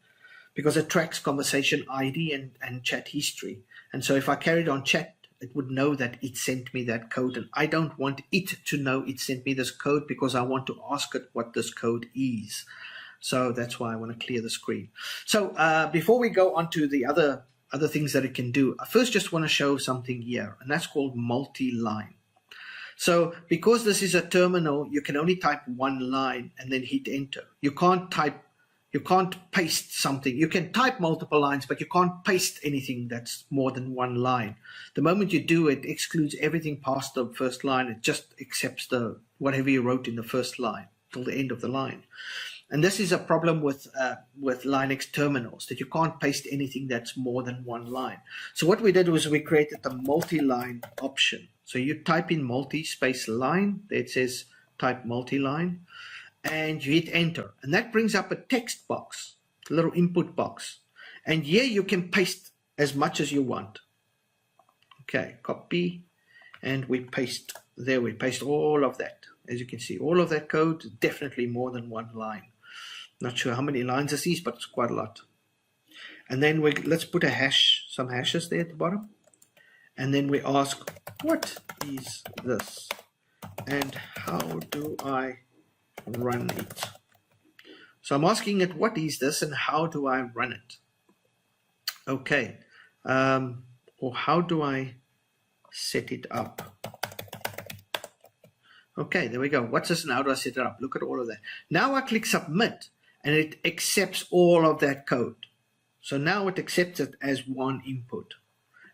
Speaker 1: because it tracks conversation ID and chat history. And so if I carried on chat, it would know that it sent me that code. And I don't want it to know it sent me this code because I want to ask it what this code is. So that's why I want to clear the screen. So before we go on to the other things that it can do, I first just want to show something here, and that's called multi-line. So because this is a terminal, you can only type one line and then hit enter. You can't type You can't paste something. You can type multiple lines, but you can't paste anything that's more than one line. The moment you do, it excludes everything past the first line. It just accepts the whatever you wrote in the first line till the end of the line. And this is a problem with Linux terminals, that you can't paste anything that's more than one line. So what we did was we created the multi-line option. So you type in multi-space line. There it says type multi-line. And you hit enter, and that brings up a text box, a little input box, and here you can paste as much as you want. Okay, copy, and we paste. There we paste all of that. As you can see, all of that code, definitely more than one line. Not sure how many lines this is, but it's quite a lot. And then let's put a hash, some hashes there at the bottom, and then we ask, what is this, and how do I run it? So I'm asking it, what is this and how do I run it? Okay, or how do I set it up? Okay, there we go. What's this and how do I set it up? Look at all of that. Now I click submit and it accepts all of that code. So now it accepts it as one input,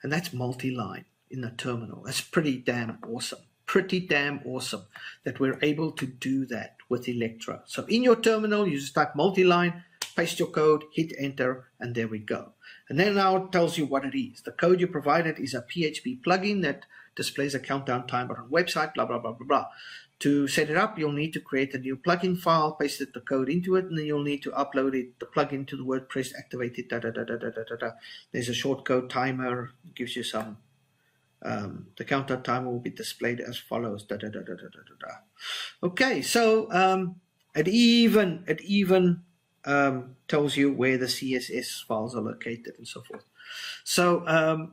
Speaker 1: and that's multi-line in the terminal. That's pretty damn awesome. Pretty damn awesome that we're able to do that with Electra. So in your terminal, you just type multi-line, paste your code, hit enter, and there we go. And then now it tells you what it is. The code you provided is a PHP plugin that displays a countdown timer on website, blah, blah, blah, blah, blah. To set it up, you'll need to create a new plugin file, paste the code into it, and then you'll need to upload it, the plugin to the WordPress, activate it, da, da, da, da, da, da, da. There's a shortcode timer, it gives you some the countdown timer will be displayed as follows. Da, da, da, da, da, da, da. Okay, so it even tells you where the CSS files are located and so forth. So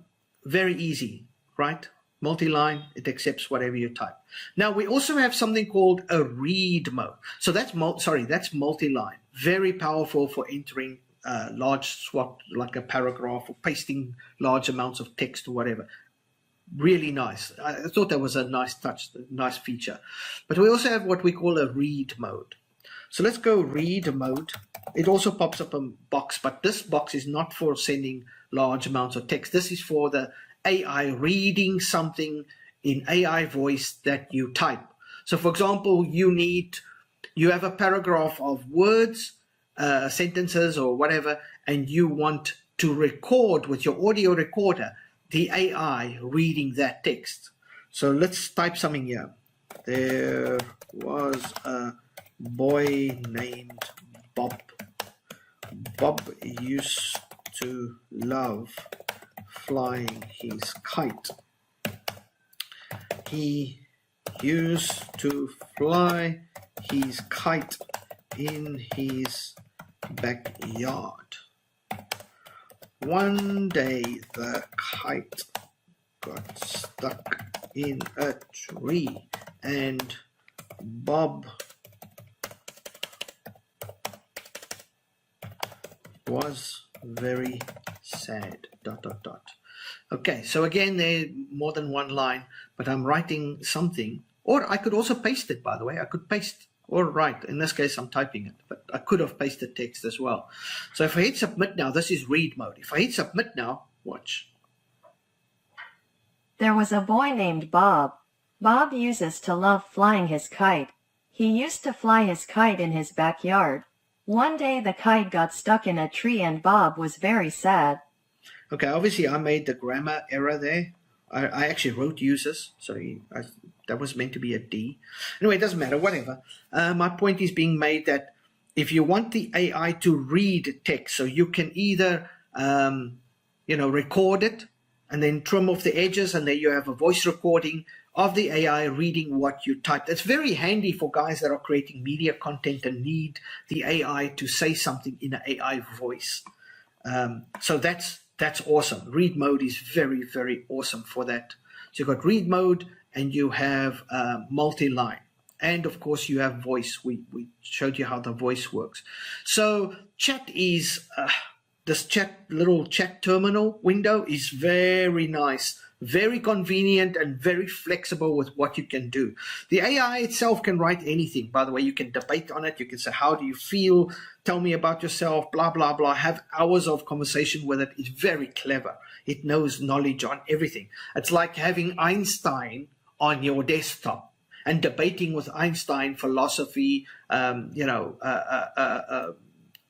Speaker 1: very easy, right? Multi-line, it accepts whatever you type. Now we also have something called a read mode. So that's multi-line. Very powerful for entering large swap, like a paragraph, or pasting large amounts of text or whatever. Really nice. I thought that was a nice touch, a nice feature. But we also have what we call a read mode. So let's go read mode. It also pops up a box, but this box is not for sending large amounts of text. This is for the AI reading something in AI voice that you type. So for example, you have a paragraph of words, sentences or whatever, and you want to record with your audio recorder the AI reading that text. So let's type something here. There was a boy named Bob. Bob used to love flying his kite. He used to fly his kite in his backyard. One day the kite got stuck in a tree and Bob was very sad. ... Okay, so again, there's more than one line, but I'm writing something, or I could also paste it, by the way. I could paste or write. In this case, I'm typing it, but I could have pasted text as well. So if I hit submit now, this is read mode. If I hit submit now, watch.
Speaker 2: There was a boy named Bob. Bob uses to love flying his kite. He used to fly his kite in his backyard. One day the kite got stuck in a tree and Bob was very sad.
Speaker 1: Okay, obviously I made the grammar error there. I actually wrote uses, so that was meant to be a D. Anyway, it doesn't matter, whatever. My point is being made that if you want the AI to read text, so you can either, record it and then trim off the edges, and then you have a voice recording of the AI reading what you typed. It's very handy for guys that are creating media content and need the AI to say something in an AI voice. So that's awesome. Read mode is very, very awesome for that. So you've got read mode and you have multi-line. And of course you have voice. We showed you how the voice works. So chat is, this little chat terminal window is very nice, very convenient and very flexible with what you can do. The AI itself can write anything. By the way, you can debate on it. You can say, how do you feel? Tell me about yourself, blah, blah, blah. Have hours of conversation with it. It's very clever. It knows knowledge on everything. It's like having Einstein on your desktop and debating with Einstein philosophy,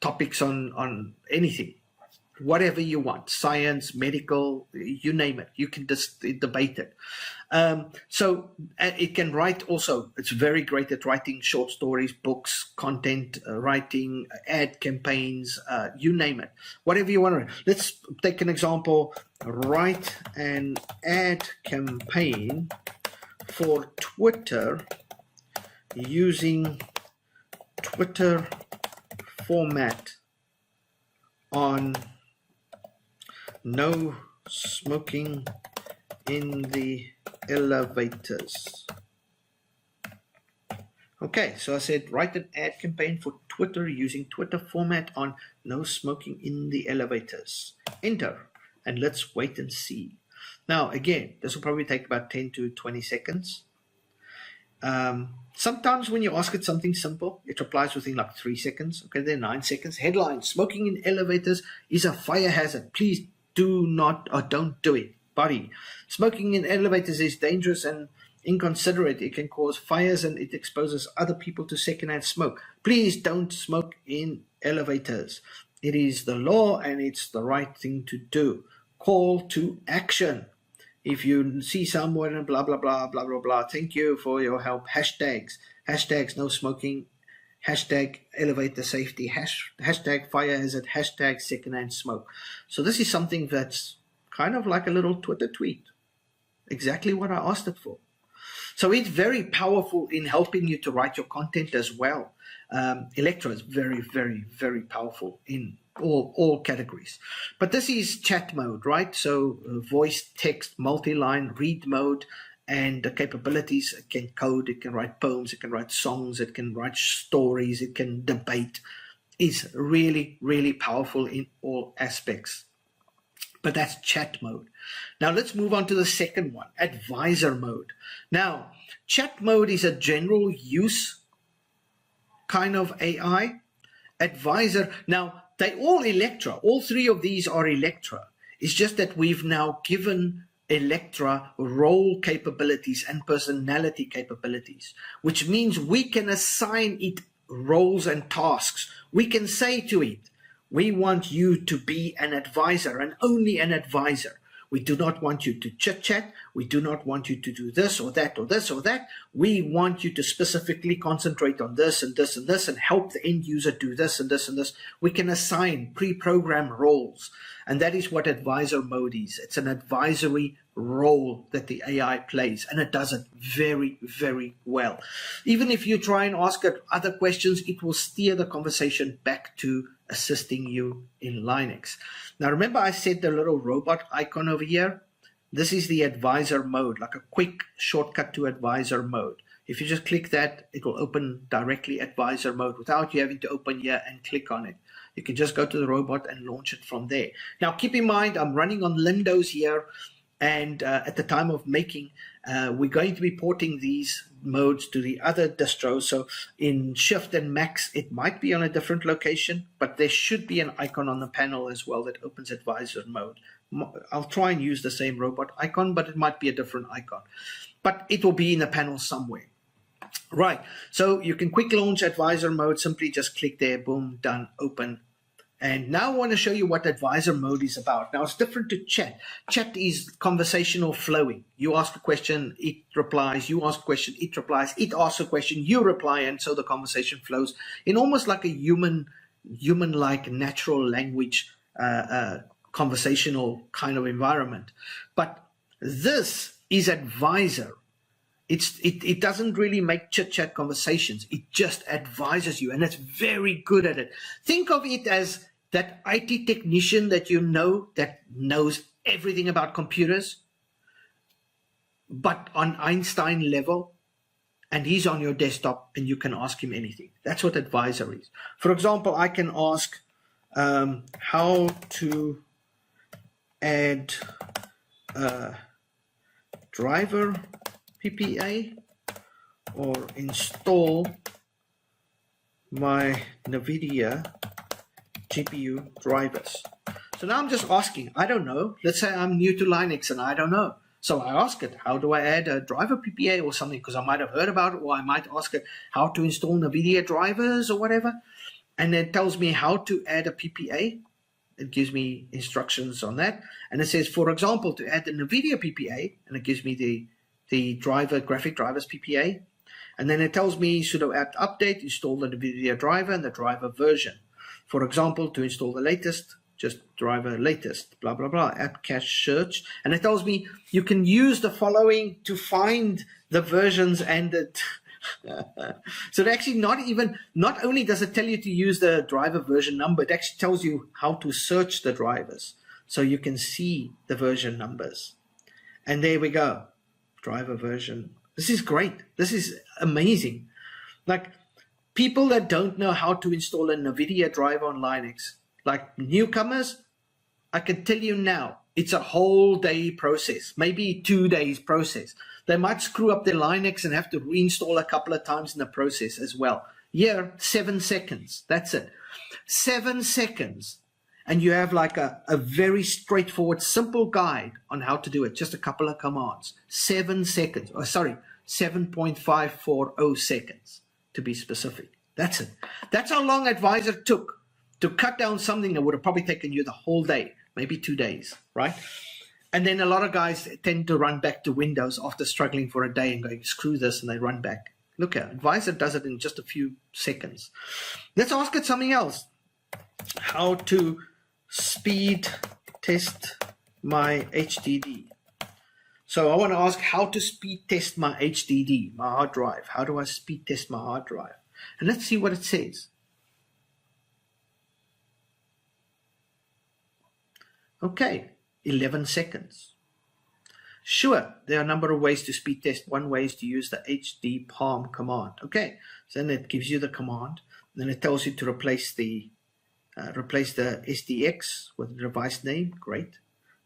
Speaker 1: topics on anything. Whatever you want, science, medical, you name it, you can just debate it. So it can write also. It's very great at writing short stories, books, content writing, ad campaigns, you name it, whatever you want to write. Let's take an example. Write an ad campaign for Twitter using Twitter format on no smoking in the elevators. Okay, so I said write an ad campaign for Twitter using Twitter format on no smoking in the elevators. Enter, and let's wait and see. Now, again, this will probably take about 10 to 20 seconds. Sometimes when you ask it something simple, it replies within like 3 seconds. Okay, then 9 seconds. Headline, smoking in elevators is a fire hazard. Please do not or don't do it. Body, smoking in elevators is dangerous and inconsiderate. It can cause fires and it exposes other people to secondhand smoke. Please don't smoke in elevators. It is the law and it's the right thing to do. Call to action. If you see someone and blah, blah, blah, blah, blah, blah, thank you for your help. Hashtags no smoking, hashtag elevator safety, hashtag fire hazard, hashtag secondhand smoke. So this is something that's kind of like a little Twitter tweet. Exactly what I asked it for. So it's very powerful in helping you to write your content as well. Electro is very, very, very powerful in all categories. But this is chat mode, right? So voice, text, multi-line, read mode, and the capabilities. It can code, it can write poems, it can write songs, it can write stories, it can debate. It's really, really powerful in all aspects. But that's chat mode. Now let's move on to the second one, advisor mode. Now, chat mode is a general use kind of AI. Advisor, now they all Electra. All three of these are Electra. It's just that we've now given Electra role capabilities and personality capabilities, which means we can assign it roles and tasks. We can say to it, we want you to be an advisor and only an advisor. We do not want you to chit-chat. We do not want you to do this or that or this or that. We want you to specifically concentrate on this and this and this and help the end user do this and this and this. We can assign pre-programmed roles. And that is what advisor mode is. It's an advisory role that the AI plays, and it does it very, very well. Even if you try and ask it other questions, it will steer the conversation back to assisting you in Linux. Now, remember I said the little robot icon over here? This is the advisor mode, like a quick shortcut to advisor mode. If you just click that, it will open directly advisor mode without you having to open here and click on it. You can just go to the robot and launch it from there. Now, keep in mind, I'm running on LinDoz here, and at the time of making, we're going to be porting these modes to the other distros. So in Shift and Max, it might be on a different location, but there should be an icon on the panel as well that opens advisor mode. I'll try and use the same robot icon, but it might be a different icon. But it will be in the panel somewhere. Right, so you can quick launch advisor mode. Simply just click there, boom, done, open. And now I want to show you what advisor mode is about. Now, it's different to chat. Chat is conversational flowing. You ask a question, it replies. You ask a question, it replies. It asks a question, you reply, and so the conversation flows in almost like a human-like natural language conversational kind of environment. But this is advisor. It doesn't really make chit-chat conversations. It just advises you, and it's very good at it. Think of it as that IT technician that you know that knows everything about computers, but on Einstein level, and he's on your desktop, and you can ask him anything. That's what advisor is. For example, I can ask how to add driver PPA or install my NVIDIA GPU drivers. So now I'm just asking, I don't know. Let's say I'm new to Linux and I don't know. So I ask it, how do I add a driver PPA or something? Because I might have heard about it, or I might ask it how to install NVIDIA drivers or whatever. And it tells me how to add a PPA. It gives me instructions on that. And it says, for example, to add the NVIDIA PPA, and it gives me the graphic drivers PPA. And then it tells me sudo apt update, install the NVIDIA driver and the driver version. For example, to install the latest, just driver latest, blah, blah, blah, app cache search. And it tells me you can use the following to find the versions and the... So it actually not only does it tell you to use the driver version number, it actually tells you how to search the drivers. So you can see the version numbers. And there we go, driver version. This is great. This is amazing. Like, people that don't know how to install a NVIDIA driver on Linux, like newcomers, I can tell you now, it's a whole day process, maybe 2 days process. They might screw up their Linux and have to reinstall a couple of times in the process as well. Here, 7 seconds. That's it. 7 seconds. And you have like a very straightforward, simple guide on how to do it. Just a couple of commands. 7 seconds. Oh, sorry, 7.540 seconds to be specific. That's it. That's how long Advisor took to cut down something that would have probably taken you the whole day, maybe 2 days, right? And then a lot of guys tend to run back to Windows after struggling for a day and going, screw this, and they run back. Look at Advisor does it in just a few seconds. Let's ask it something else. How to speed test my HDD. So I want to ask how to speed test my HDD, my hard drive. How do I speed test my hard drive? And let's see what it says. Okay, 11 seconds. Sure, there are a number of ways to speed test. One way is to use the HD palm command. Okay, so then it gives you the command. Then it tells you to replace the SDX with the device name. Great.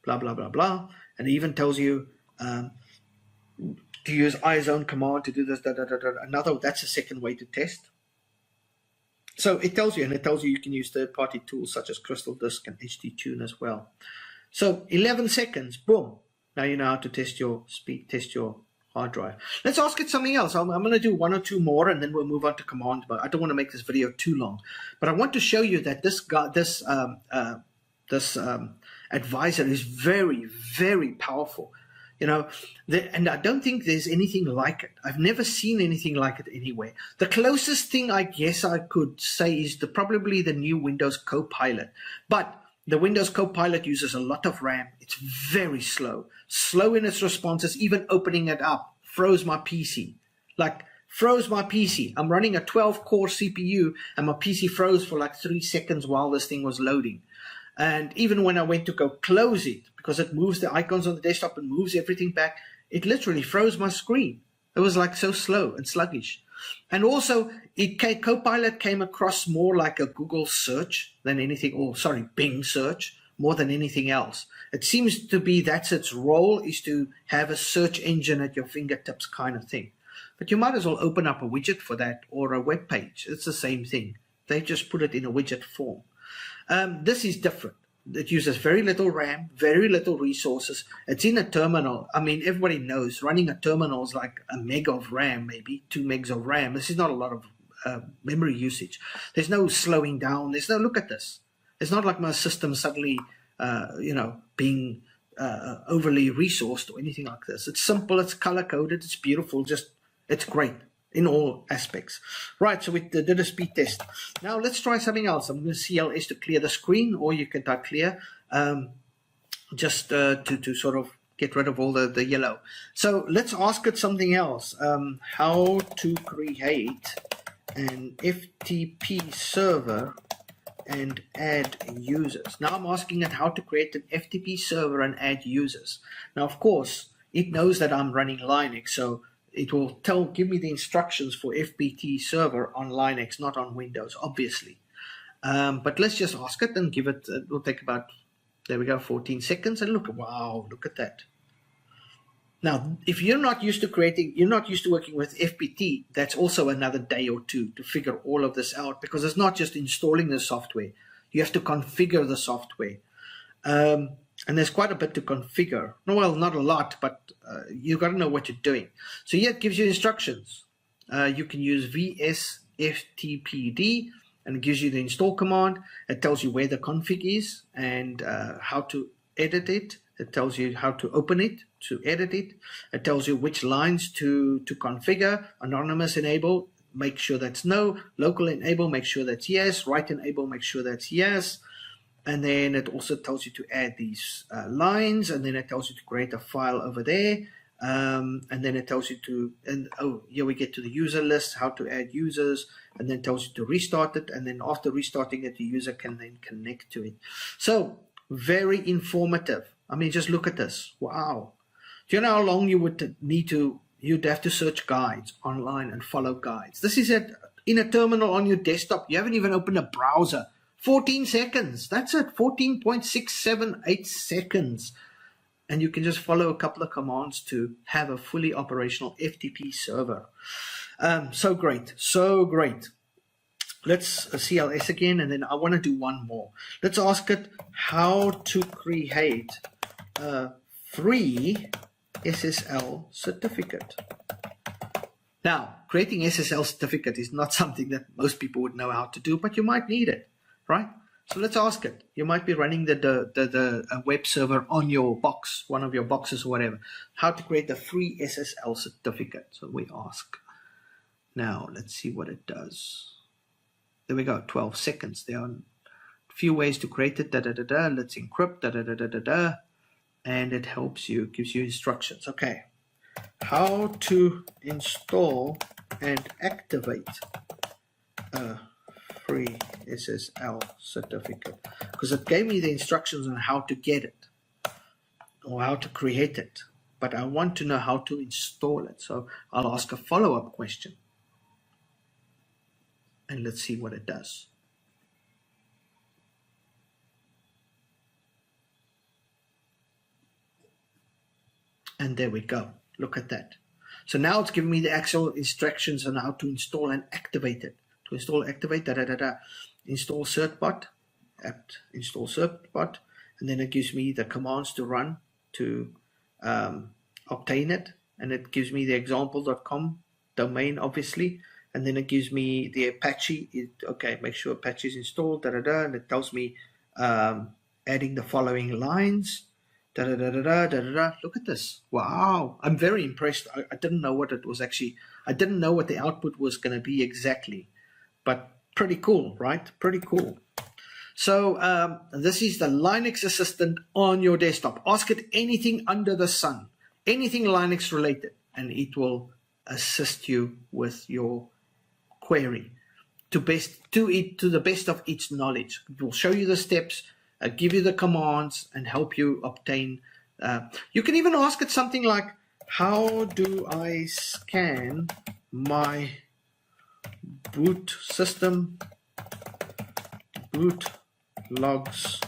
Speaker 1: Blah, blah, blah, blah. And it even tells you to use izone command to do this. That's a second way to test. So it tells you, and it tells you you can use third-party tools such as Crystal Disk and HDTune as well. So 11 seconds, boom. Now you know how to test your hard drive. Let's ask it something else. I'm going to do 1 or 2 more, and then we'll move on to command. But I don't want to make this video too long. But I want to show you that this Advisor is very, very powerful. You know, and I don't think there's anything like it. I've never seen anything like it anywhere. The closest thing I guess I could say is probably the new Windows Copilot. But the Windows Copilot uses a lot of RAM. It's very slow. Slow in its responses. Even opening it up froze my PC. Like, froze my PC. I'm running a 12-core CPU, and my PC froze for like 3 seconds while this thing was loading. And even when I went to go close it, because it moves the icons on the desktop and moves everything back, it literally froze my screen. It was like so slow and sluggish. And also, Copilot came across more like a Google search than anything, or sorry, Bing search, more than anything else. It seems to be that's its role, is to have a search engine at your fingertips kind of thing. But you might as well open up a widget for that, or a web page. It's the same thing. They just put it in a widget form. This is different. It uses very little RAM, very little resources. It's in a terminal. I mean, everybody knows running a terminal is like a meg of RAM, maybe 2 megs of RAM. This is not a lot of memory usage. There's no slowing down. There's no, look at this. It's not like my system suddenly, being overly resourced or anything like this. It's simple. It's color-coded. It's beautiful. It's great in all aspects. Right, so we did a speed test. Now let's try something else. I'm going to CLS to clear the screen, or you can type clear just to sort of get rid of all the yellow. So let's ask it something else. How to create an FTP server and add users. Now I'm asking it how to create an FTP server and add users. Now, of course, it knows that I'm running Linux, so it will give me the instructions for FTP server on Linux, not on Windows, obviously. But let's just ask it and give it, it will take about, there we go, 14 seconds. And look, wow, look at that. Now, if you're not used to working with FPT, that's also another day or two to figure all of this out, because it's not just installing the software. You have to configure the software. And there's quite a bit to configure. Well, not a lot, but you've got to know what you're doing. So here it gives you instructions. You can use vsftpd, and it gives you the install command. It tells you where the config is and how to edit it. It tells you how to open it, to edit it. It tells you which lines to configure. Anonymous enable, make sure that's no. Local enable, make sure that's yes. Write enable, make sure that's yes. And then it also tells you to add these lines, and then it tells you to create a file over there. And then it tells you to, and oh, here we get to the user list, how to add users, and then it tells you to restart it. And then after restarting it, the user can then connect to it. So very informative. I mean, just look at this. Wow. Do you know how long you would need to, you'd have to search guides online and follow guides. This is in a terminal on your desktop. You haven't even opened a browser. 14 seconds. That's it. 14.678 seconds. And you can just follow a couple of commands to have a fully operational FTP server. So great. So great. Let's CLS again, and then I want to do one more. Let's ask it how to create a free SSL certificate. Now, creating SSL certificate is not something that most people would know how to do, but you might need it, right? So let's ask it. You might be running the web server on your box, one of your boxes or whatever. How to create a free SSL certificate. So we ask. Now, let's see what it does. There we go, 12 seconds. There are a few ways to create it. Let's encrypt. And it helps you, gives you instructions. Okay. How to install and activate a free SSL certificate. Because it gave me the instructions on how to get it or how to create it. But I want to know how to install it. So I'll ask a follow-up question. And let's see what it does. And there we go. Look at that. So now it's giving me the actual instructions on how to install and activate it. To install, activate, install certbot, apt install certbot, and then it gives me the commands to run to obtain it. And it gives me the example.com domain, obviously. And then it gives me the Apache. Okay, make sure Apache is installed. And it tells me adding the following lines. Look at this. Wow, I'm very impressed. I didn't know what it was actually. I didn't know what the output was going to be exactly, but pretty cool, right? Pretty cool. So this is the Linux assistant on your desktop. Ask it anything under the sun, anything Linux related, and it will assist you with your query to the best of its knowledge. It will show you the steps, give you the commands, and help you obtain. You can even ask it something like, how do I scan my boot system boot logs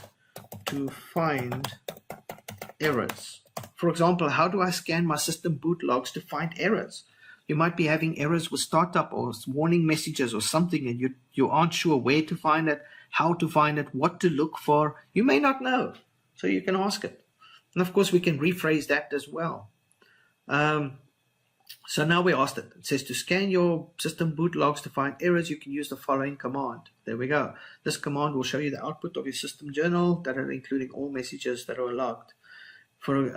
Speaker 1: to find errors? For example, how do I scan my system boot logs to find errors? You might be having errors with startup or warning messages or something, and you aren't sure where to find it, how to find it, what to look for. You may not know, so you can ask it. And of course, we can rephrase that as well. So now we asked it. It says to scan your system boot logs to find errors, you can use the following command. There we go. This command will show you the output of your system journal, including all messages that are logged. For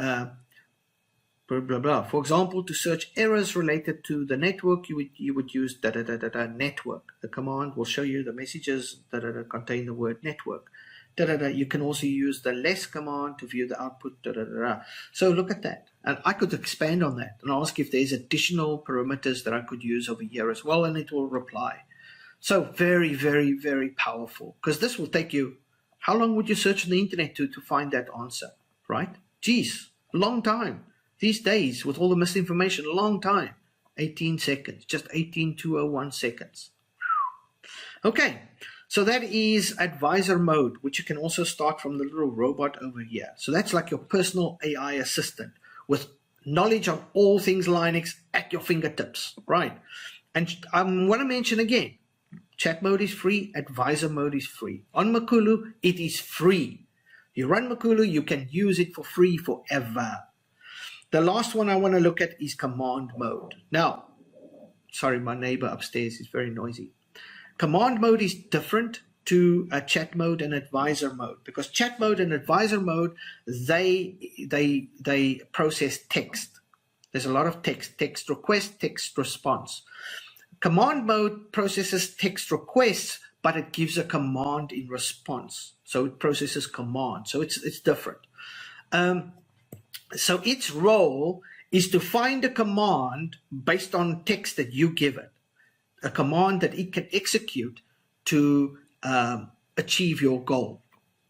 Speaker 1: blah blah. For example, to search errors related to the network, you would use network. The command will show you the messages that contain the word network. You can also use the less command to view the output. So look at that, and I could expand on that and ask if there's additional parameters that I could use over here as well, and it will reply. So very, very, very powerful, because this will take you. How long would you search on the internet to find that answer, right? Geez, a long time. These days, with all the misinformation, a long time. 18 seconds, just 18,201 seconds. Okay, so that is advisor mode, which you can also start from the little robot over here. So that's like your personal AI assistant with knowledge of all things Linux at your fingertips, right? And I want to mention again, chat mode is free, advisor mode is free. On Makulu, it is free. You run Makulu, you can use it for free forever. The last one I want to look at is command mode. Now, sorry, my neighbor upstairs is very noisy. Command mode is different to a chat mode and advisor mode, because chat mode and advisor mode, they process text. There's a lot of text request, text response. Command mode processes text requests, but it gives a command in response. So it processes command. So it's different. So its role is to find a command based on text that you give it, a command that it can execute to achieve your goal,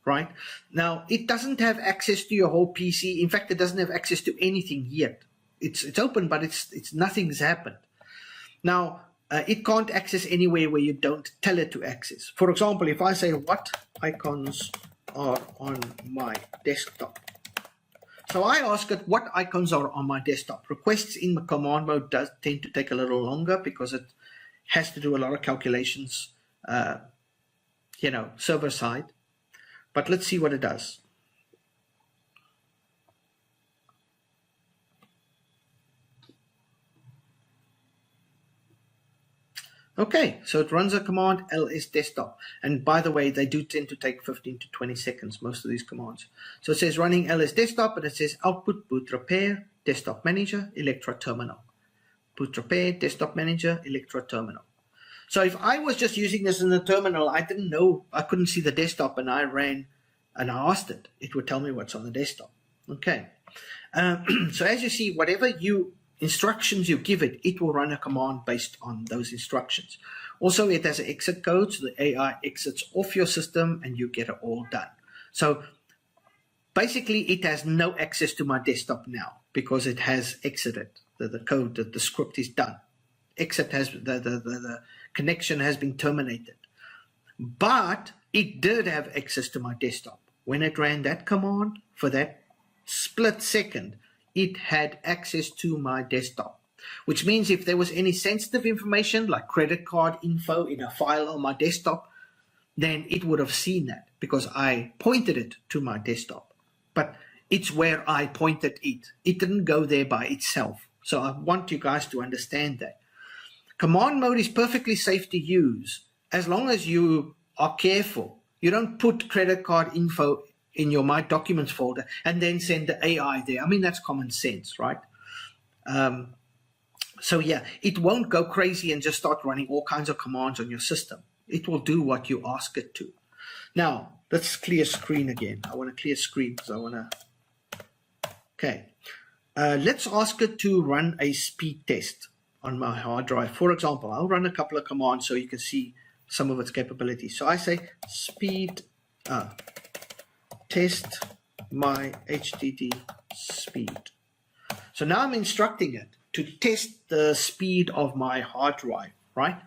Speaker 1: right? Now, it doesn't have access to your whole PC. In fact, it doesn't have access to anything yet. It's open, but it's nothing's happened. Now, it can't access anywhere where you don't tell it to access. For example, if I say, what icons are on my desktop? So I ask it, what icons are on my desktop? Requests in the command mode does tend to take a little longer because it has to do a lot of calculations, server side. But let's see what it does. Okay, so it runs a command ls desktop. And by the way, they do tend to take 15 to 20 seconds, most of these commands. So it says running ls desktop, and it says output boot repair, desktop manager, Electra terminal. Boot repair, desktop manager, Electra terminal. So if I was just using this in the terminal, I didn't know, I couldn't see the desktop, and I ran and I asked it, it would tell me what's on the desktop. Okay. So as you see, whatever instructions you give it, it will run a command based on those instructions. Also, it has an exit code, so the AI exits off your system and you get it all done. So basically, it has no access to my desktop now because it has exited. The code, the script is done. Exit has, the connection has been terminated. But it did have access to my desktop. When it ran that command, for that split second, it had access to my desktop, which means if there was any sensitive information like credit card info in a file on my desktop, then it would have seen that because I pointed it to my desktop. But it's where I pointed it. It didn't go there by itself. So I want you guys to understand that. Command mode is perfectly safe to use as long as you are careful. You don't put credit card info in your My Documents folder and then send the AI there. I mean, that's common sense, right? So yeah, it won't go crazy and just start running all kinds of commands on your system. It will do what you ask it to. Now, let's clear screen again. I want to clear screen because I want to... Okay. Let's ask it to run a speed test on my hard drive. For example, I'll run a couple of commands so you can see some of its capabilities. So I say speed... test my HDD speed. So now I'm instructing it to test the speed of my hard drive, right?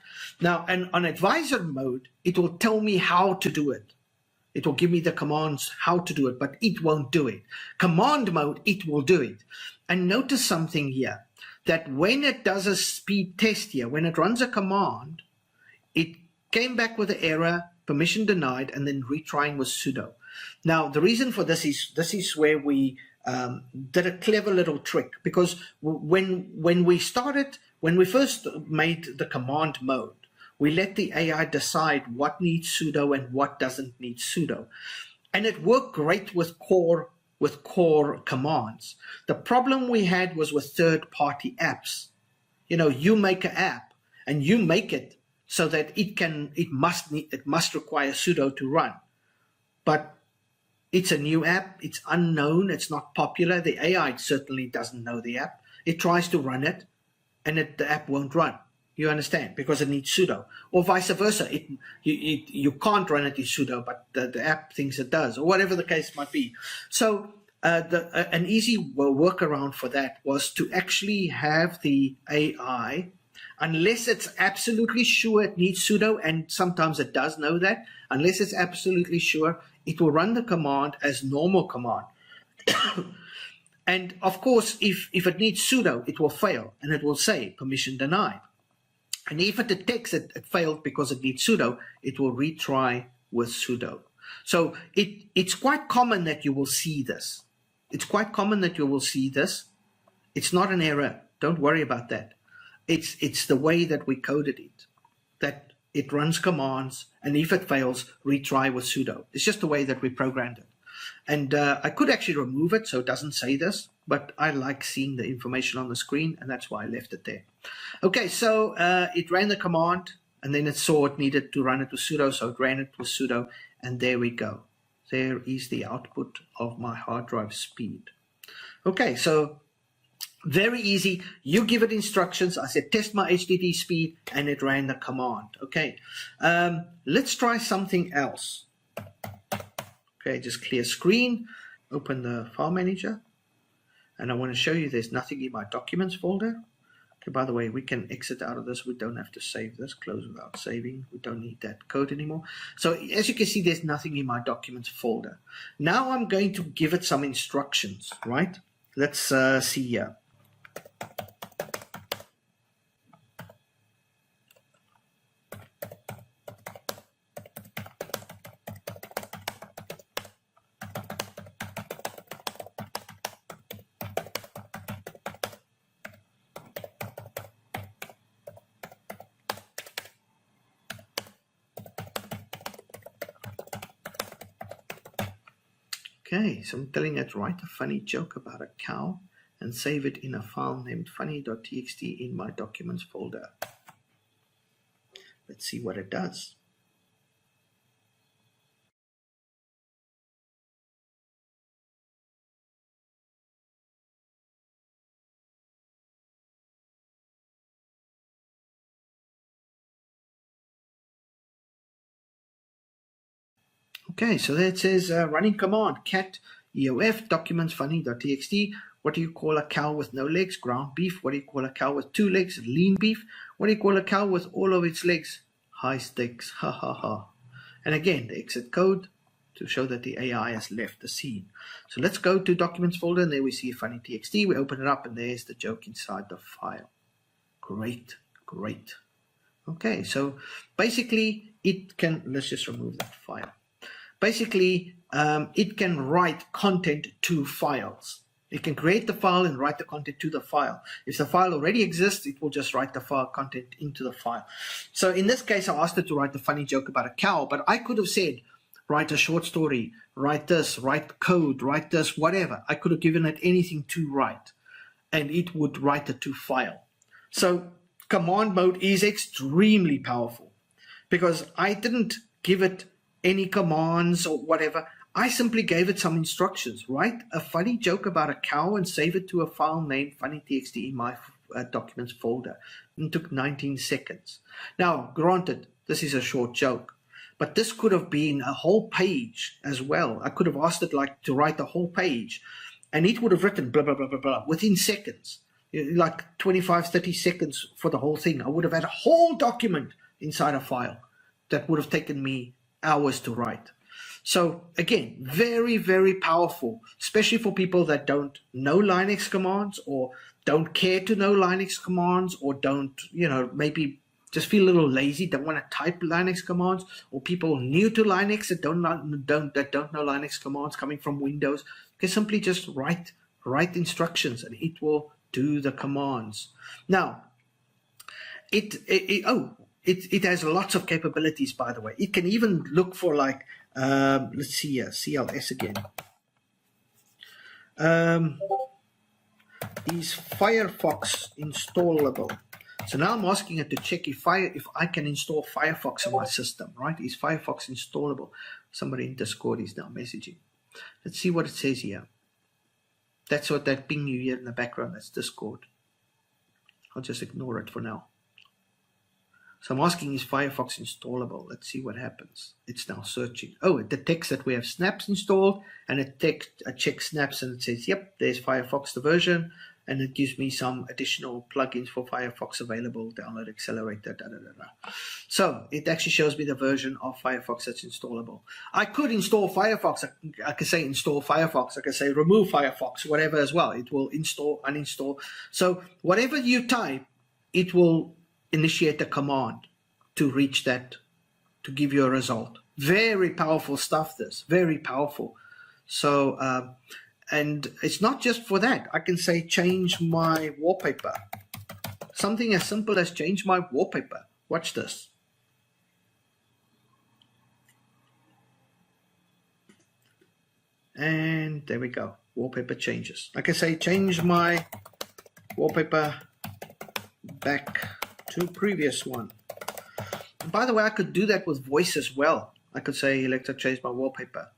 Speaker 1: Now, and on advisor mode, it will tell me how to do it. It will give me the commands how to do it, but it won't do it. Command mode, it will do it. And notice something here, that when it does a speed test here, when it runs a command, it came back with an error, permission denied, and then retrying with sudo. Now, the reason for this is where we did a clever little trick, because when we first made the command mode, we let the AI decide what needs sudo and what doesn't need sudo. And it worked great with core commands. The problem we had was with third-party apps. You know, you make an app and you make it so that it must require sudo to run. But it's a new app, it's unknown, it's not popular. The AI certainly doesn't know the app. It tries to run it, and the app won't run. You understand? Because it needs sudo. Or vice versa. You can't run it in sudo, but the app thinks it does, or whatever the case might be. So an easy workaround for that was to actually have the AI, unless it's absolutely sure it needs sudo, and sometimes it does know that, unless it's absolutely sure, it will run the command as normal command. And of course, if it needs sudo, it will fail and it will say permission denied. And if it detects that it failed because it needs sudo, it will retry with sudo. So it's quite common that you will see this. It's quite common that you will see this. It's not an error. Don't worry about that. It's the way that we coded it, that it runs commands, and if it fails, retry with sudo. It's just the way that we programmed it. And I could actually remove it so it doesn't say this, but I like seeing the information on the screen, and that's why I left it there. Okay, so it ran the command, and then it saw it needed to run it with sudo, so it ran it with sudo, and there we go. There is the output of my hard drive speed. Okay, so very easy. You give it instructions. I said test my HDD speed, and it ran the command. Okay, let's try something else. Okay, just clear screen, open the file manager, and I want to show you there's nothing in my documents folder. Okay, by the way, we can exit out of this. We don't have to save this. Close without saving. We don't need that code anymore. So as you can see, there's nothing in my documents folder. Now I'm going to give it some instructions, right? Let's see here. Okay, so I'm telling it, write a funny joke about a cow and save it in a file named funny.txt in my documents folder. Let's see what it does. Okay, so there it says running command cat eof documents funny.txt. What do you call a cow with no legs? Ground beef. What do you call a cow with 2 legs? Lean beef. What do you call a cow with all of its legs? High steaks. Ha ha ha. And again, the exit code to show that the AI has left the scene. So let's go to documents folder, and there we see funny.txt. We open it up, and there's the joke inside the file. Great, great. Okay, so basically it can, let's just remove that file. Basically, it can write content to files. It can create the file and write the content to the file. If the file already exists, it will just write the file content into the file. So in this case, I asked it to write a funny joke about a cow, but I could have said, write a short story, write this, write code, write this, whatever. I could have given it anything to write, and it would write it to file. So command mode is extremely powerful because I didn't give it any commands or whatever. I simply gave it some instructions. Write a funny joke about a cow and save it to a file named funny.txt in my documents folder. It took 19 seconds. Now, granted, this is a short joke, but this could have been a whole page as well. I could have asked it like to write the whole page, and it would have written blah, blah, blah, blah, blah within seconds, like 25, 30 seconds for the whole thing. I would have had a whole document inside a file that would have taken me hours to write. So again, very, very powerful, especially for people that don't know Linux commands or don't care to know Linux commands or don't, maybe just feel a little lazy, don't want to type Linux commands, or people new to Linux that don't know Linux commands coming from Windows. You can simply just write instructions and it will do the commands. Now, it has lots of capabilities, by the way. It can even look for like, let's see here, CLS again. Is Firefox installable? So now I'm asking it to check if I can install Firefox on my system, right? Is Firefox installable? Somebody in Discord is now messaging. Let's see what it says here. That's what that ping you hear in the background. That's Discord. I'll just ignore it for now. So I'm asking, is Firefox installable? Let's see what happens. It's now searching. Oh, it detects that we have snaps installed, and it checks snaps and it says, yep, there's Firefox, the version. and it gives me some additional plugins for Firefox available, download accelerator, So it actually shows me the version of Firefox that's installable. I could install Firefox. I could say install Firefox. I could say remove Firefox, whatever as well. It will install, uninstall. So whatever you type, it will initiate a command to reach that, to give you a result. Very powerful stuff, this. Very powerful. So, and it's not just for that. I can say change my wallpaper. Something as simple as change my wallpaper. Watch this. And there we go. Wallpaper changes. I can say change my wallpaper back to previous one. And by the way, I could do that with voice as well. I could say Electra change my wallpaper.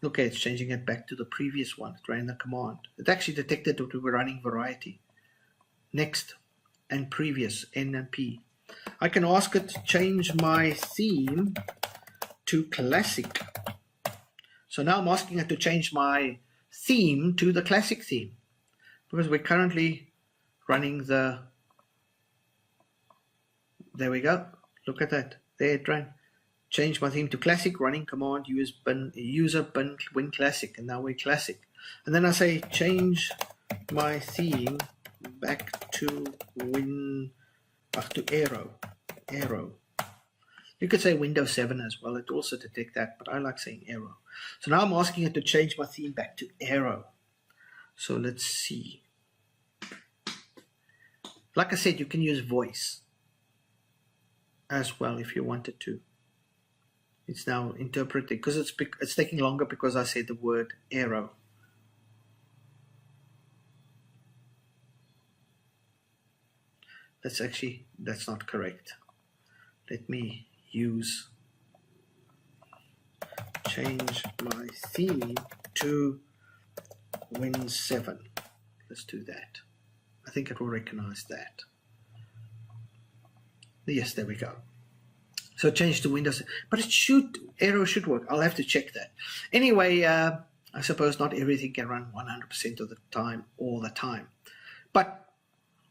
Speaker 1: Okay, it's changing it back to the previous one. It ran the command. It actually detected that we were running variety. Next and previous, N and P. I can ask it to change my theme to classic. So now I'm asking it to change my theme to the classic theme, because we're currently running the, there we go. Look at that. There it ran. Change my theme to classic, running command, user bin win classic, and now we're classic. And then I say change my theme back to arrow. You could say Windows 7 as well. It also detects that, but I like saying arrow. So now I'm asking it to change my theme back to arrow. So let's see. Like I said, you can use voice as well if you wanted to. It's now interpreting, because it's taking longer because I said the word arrow. That's not correct. Let me use change my theme to Win 7. Let's do that. I think it will recognize that. Yes, there we go. So change to Windows, but arrow should work. I'll have to check that. Anyway, I suppose not everything can run 100% of the time, all the time. But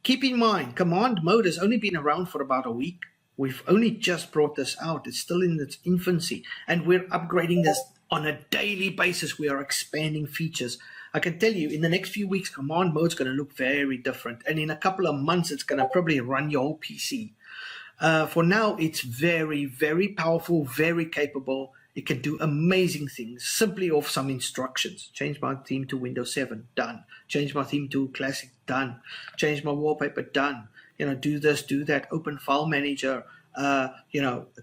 Speaker 1: keep in mind, command mode has only been around for about a week. We've only just brought this out. It's still in its infancy, and we're upgrading this on a daily basis. We are expanding features. I can tell you, in the next few weeks, command mode is going to look very different. And in a couple of months, it's going to probably run your whole PC. For now, it's very, very powerful, very capable. It can do amazing things simply off some instructions. Change my theme to Windows 7, done. Change my theme to Classic, done. Change my wallpaper, done. Do this, do that. Open File Manager.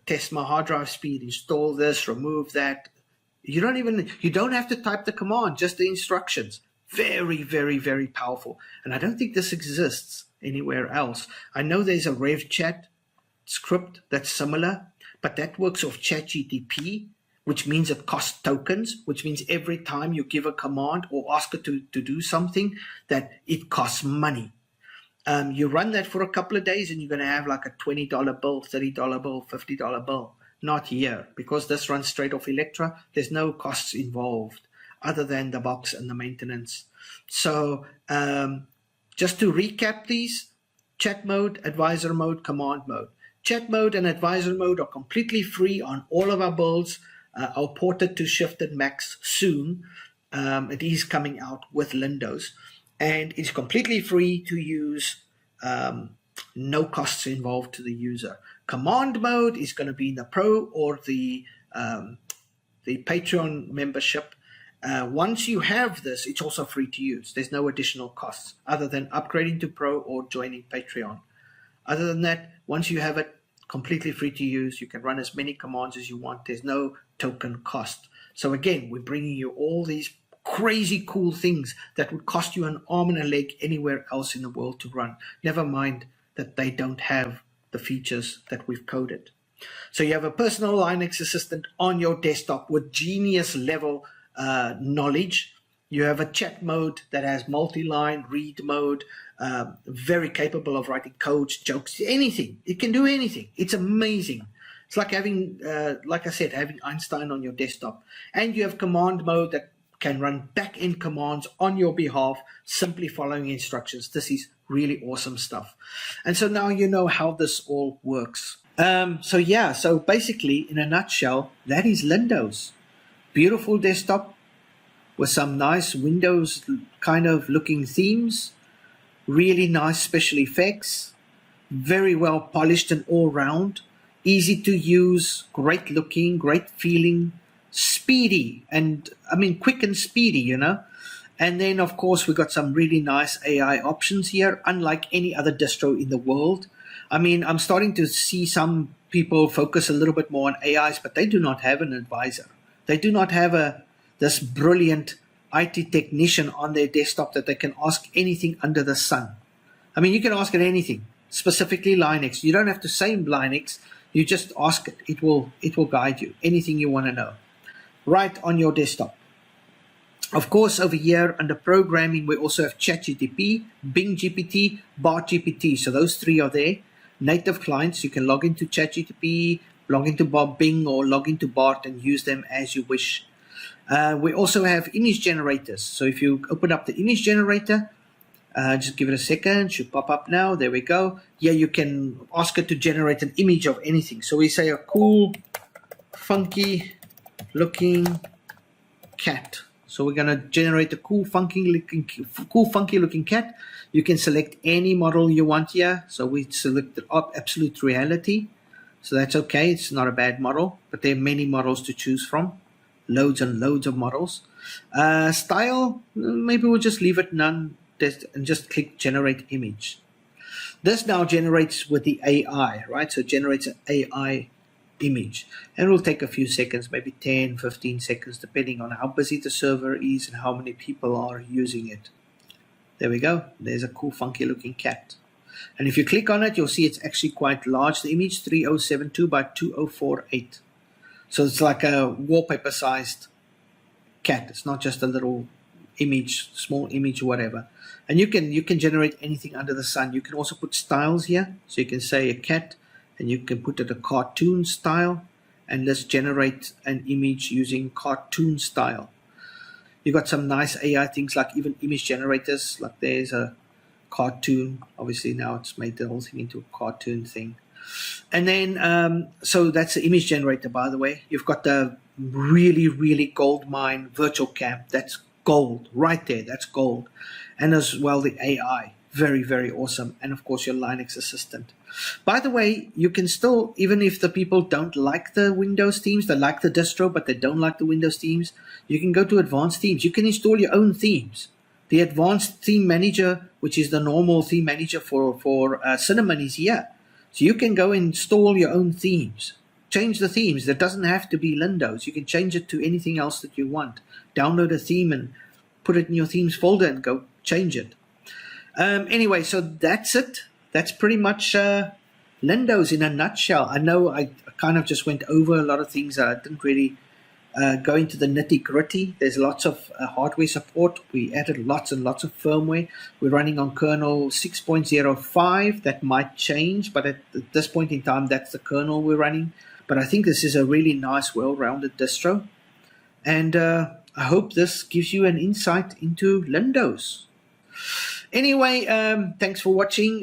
Speaker 1: Test my hard drive speed. Install this, remove that. You don't have to type the command, just the instructions. Very, very, very powerful. And I don't think this exists anywhere else. I know there's a RevChat script that's similar, but that works off ChatGTP, which means it costs tokens, which means every time you give a command or ask it to do something, that it costs money. You run that for a couple of days and you're going to have like a $20 bill, $30 bill, $50 bill. Not here, because this runs straight off Electra. There's no costs involved other than the box and the maintenance. So just to recap these, chat mode, advisor mode, command mode. Chat mode and advisor mode are completely free on all of our builds. I'll port it to Shifted Max soon. It is coming out with LinDoz, and it's completely free to use. No costs involved to the user. Command mode is going to be in the Pro or the Patreon membership. Once you have this, it's also free to use. There's no additional costs other than upgrading to Pro or joining Patreon. Other than that, once you have it, completely free to use. You can run as many commands as you want. There's no token cost. So again, we're bringing you all these crazy cool things that would cost you an arm and a leg anywhere else in the world to run. Never mind that they don't have the features that we've coded. So you have a personal Linux assistant on your desktop with genius level knowledge. You have a chat mode that has multi-line read mode, very capable of writing codes, jokes, anything. It can do anything. It's amazing. It's like having, like I said, having Einstein on your desktop. And you have command mode that can run back-end commands on your behalf, simply following instructions. This is really awesome stuff. And so now you know how this all works. So basically, in a nutshell, that is LinDoz. Beautiful desktop with some nice Windows kind of looking themes, really nice special effects, very well polished and all round, easy to use, great looking, great feeling, speedy, and I mean quick and speedy, you know. And then of course we got some really nice AI options here, unlike any other distro in the world. I mean, I'm starting to see some people focus a little bit more on AIs, but they do not have an advisor. They do not have this brilliant IT technician on their desktop that they can ask anything under the sun. I mean, you can ask it anything, specifically Linux. You don't have to say Linux. You just ask it. It will guide you. Anything you want to know, right on your desktop. Of course, over here under programming, we also have ChatGPT, Bing GPT, Bart GPT. So those three are there. Native clients, you can log into ChatGPT, log into Bing, or log into Bart and use them as you wish. We also have image generators. So if you open up the image generator, just give it a second, should pop up now. There we go. Yeah, you can ask it to generate an image of anything. So we say a cool, funky looking cat. So we're going to generate a cool, funky looking cat. You can select any model you want here. So we selected Absolute Reality. So that's okay. It's not a bad model, but there are many models to choose from. Loads and loads of models. Style, maybe we'll just leave it none and just click Generate Image. This now generates with the AI, right? So it generates an AI image, and it will take a few seconds, maybe 10, 15 seconds, depending on how busy the server is and how many people are using it. There we go. There's a cool, funky looking cat. And if you click on it, you'll see it's actually quite large. The image 3072 by 2048. So it's like a wallpaper sized cat. It's not just a little image, small image or whatever. And you can generate anything under the sun. You can also put styles here. So you can say a cat, and you can put it a cartoon style, and let's generate an image using cartoon style. You've got some nice AI things like even image generators, like there's a cartoon. Obviously now it's made the whole thing into a cartoon thing. And then, so that's the image generator, by the way. You've got the really, really gold mine virtual cam. That's gold right there. That's gold. And as well, the AI. Very, very awesome. And of course, your Linux assistant. By the way, you can still, even if the people don't like the Windows themes, they like the distro, but they don't like the Windows themes, you can go to advanced themes. You can install your own themes. The advanced theme manager, which is the normal theme manager for Cinnamon, is here. So you can go and install your own themes. Change the themes. That doesn't have to be LinDoz. You can change it to anything else that you want. Download a theme and put it in your themes folder and go change it. Anyway, so that's it. That's pretty much LinDoz in a nutshell. I know I kind of just went over a lot of things. I didn't really go into the nitty gritty. There's lots of hardware support. We added lots and lots of firmware. We're running on kernel 6.05. That might change, but at this point in time, that's the kernel we're running. But I think this is a really nice, well-rounded distro. And I hope this gives you an insight into LinDoz. Anyway, thanks for watching.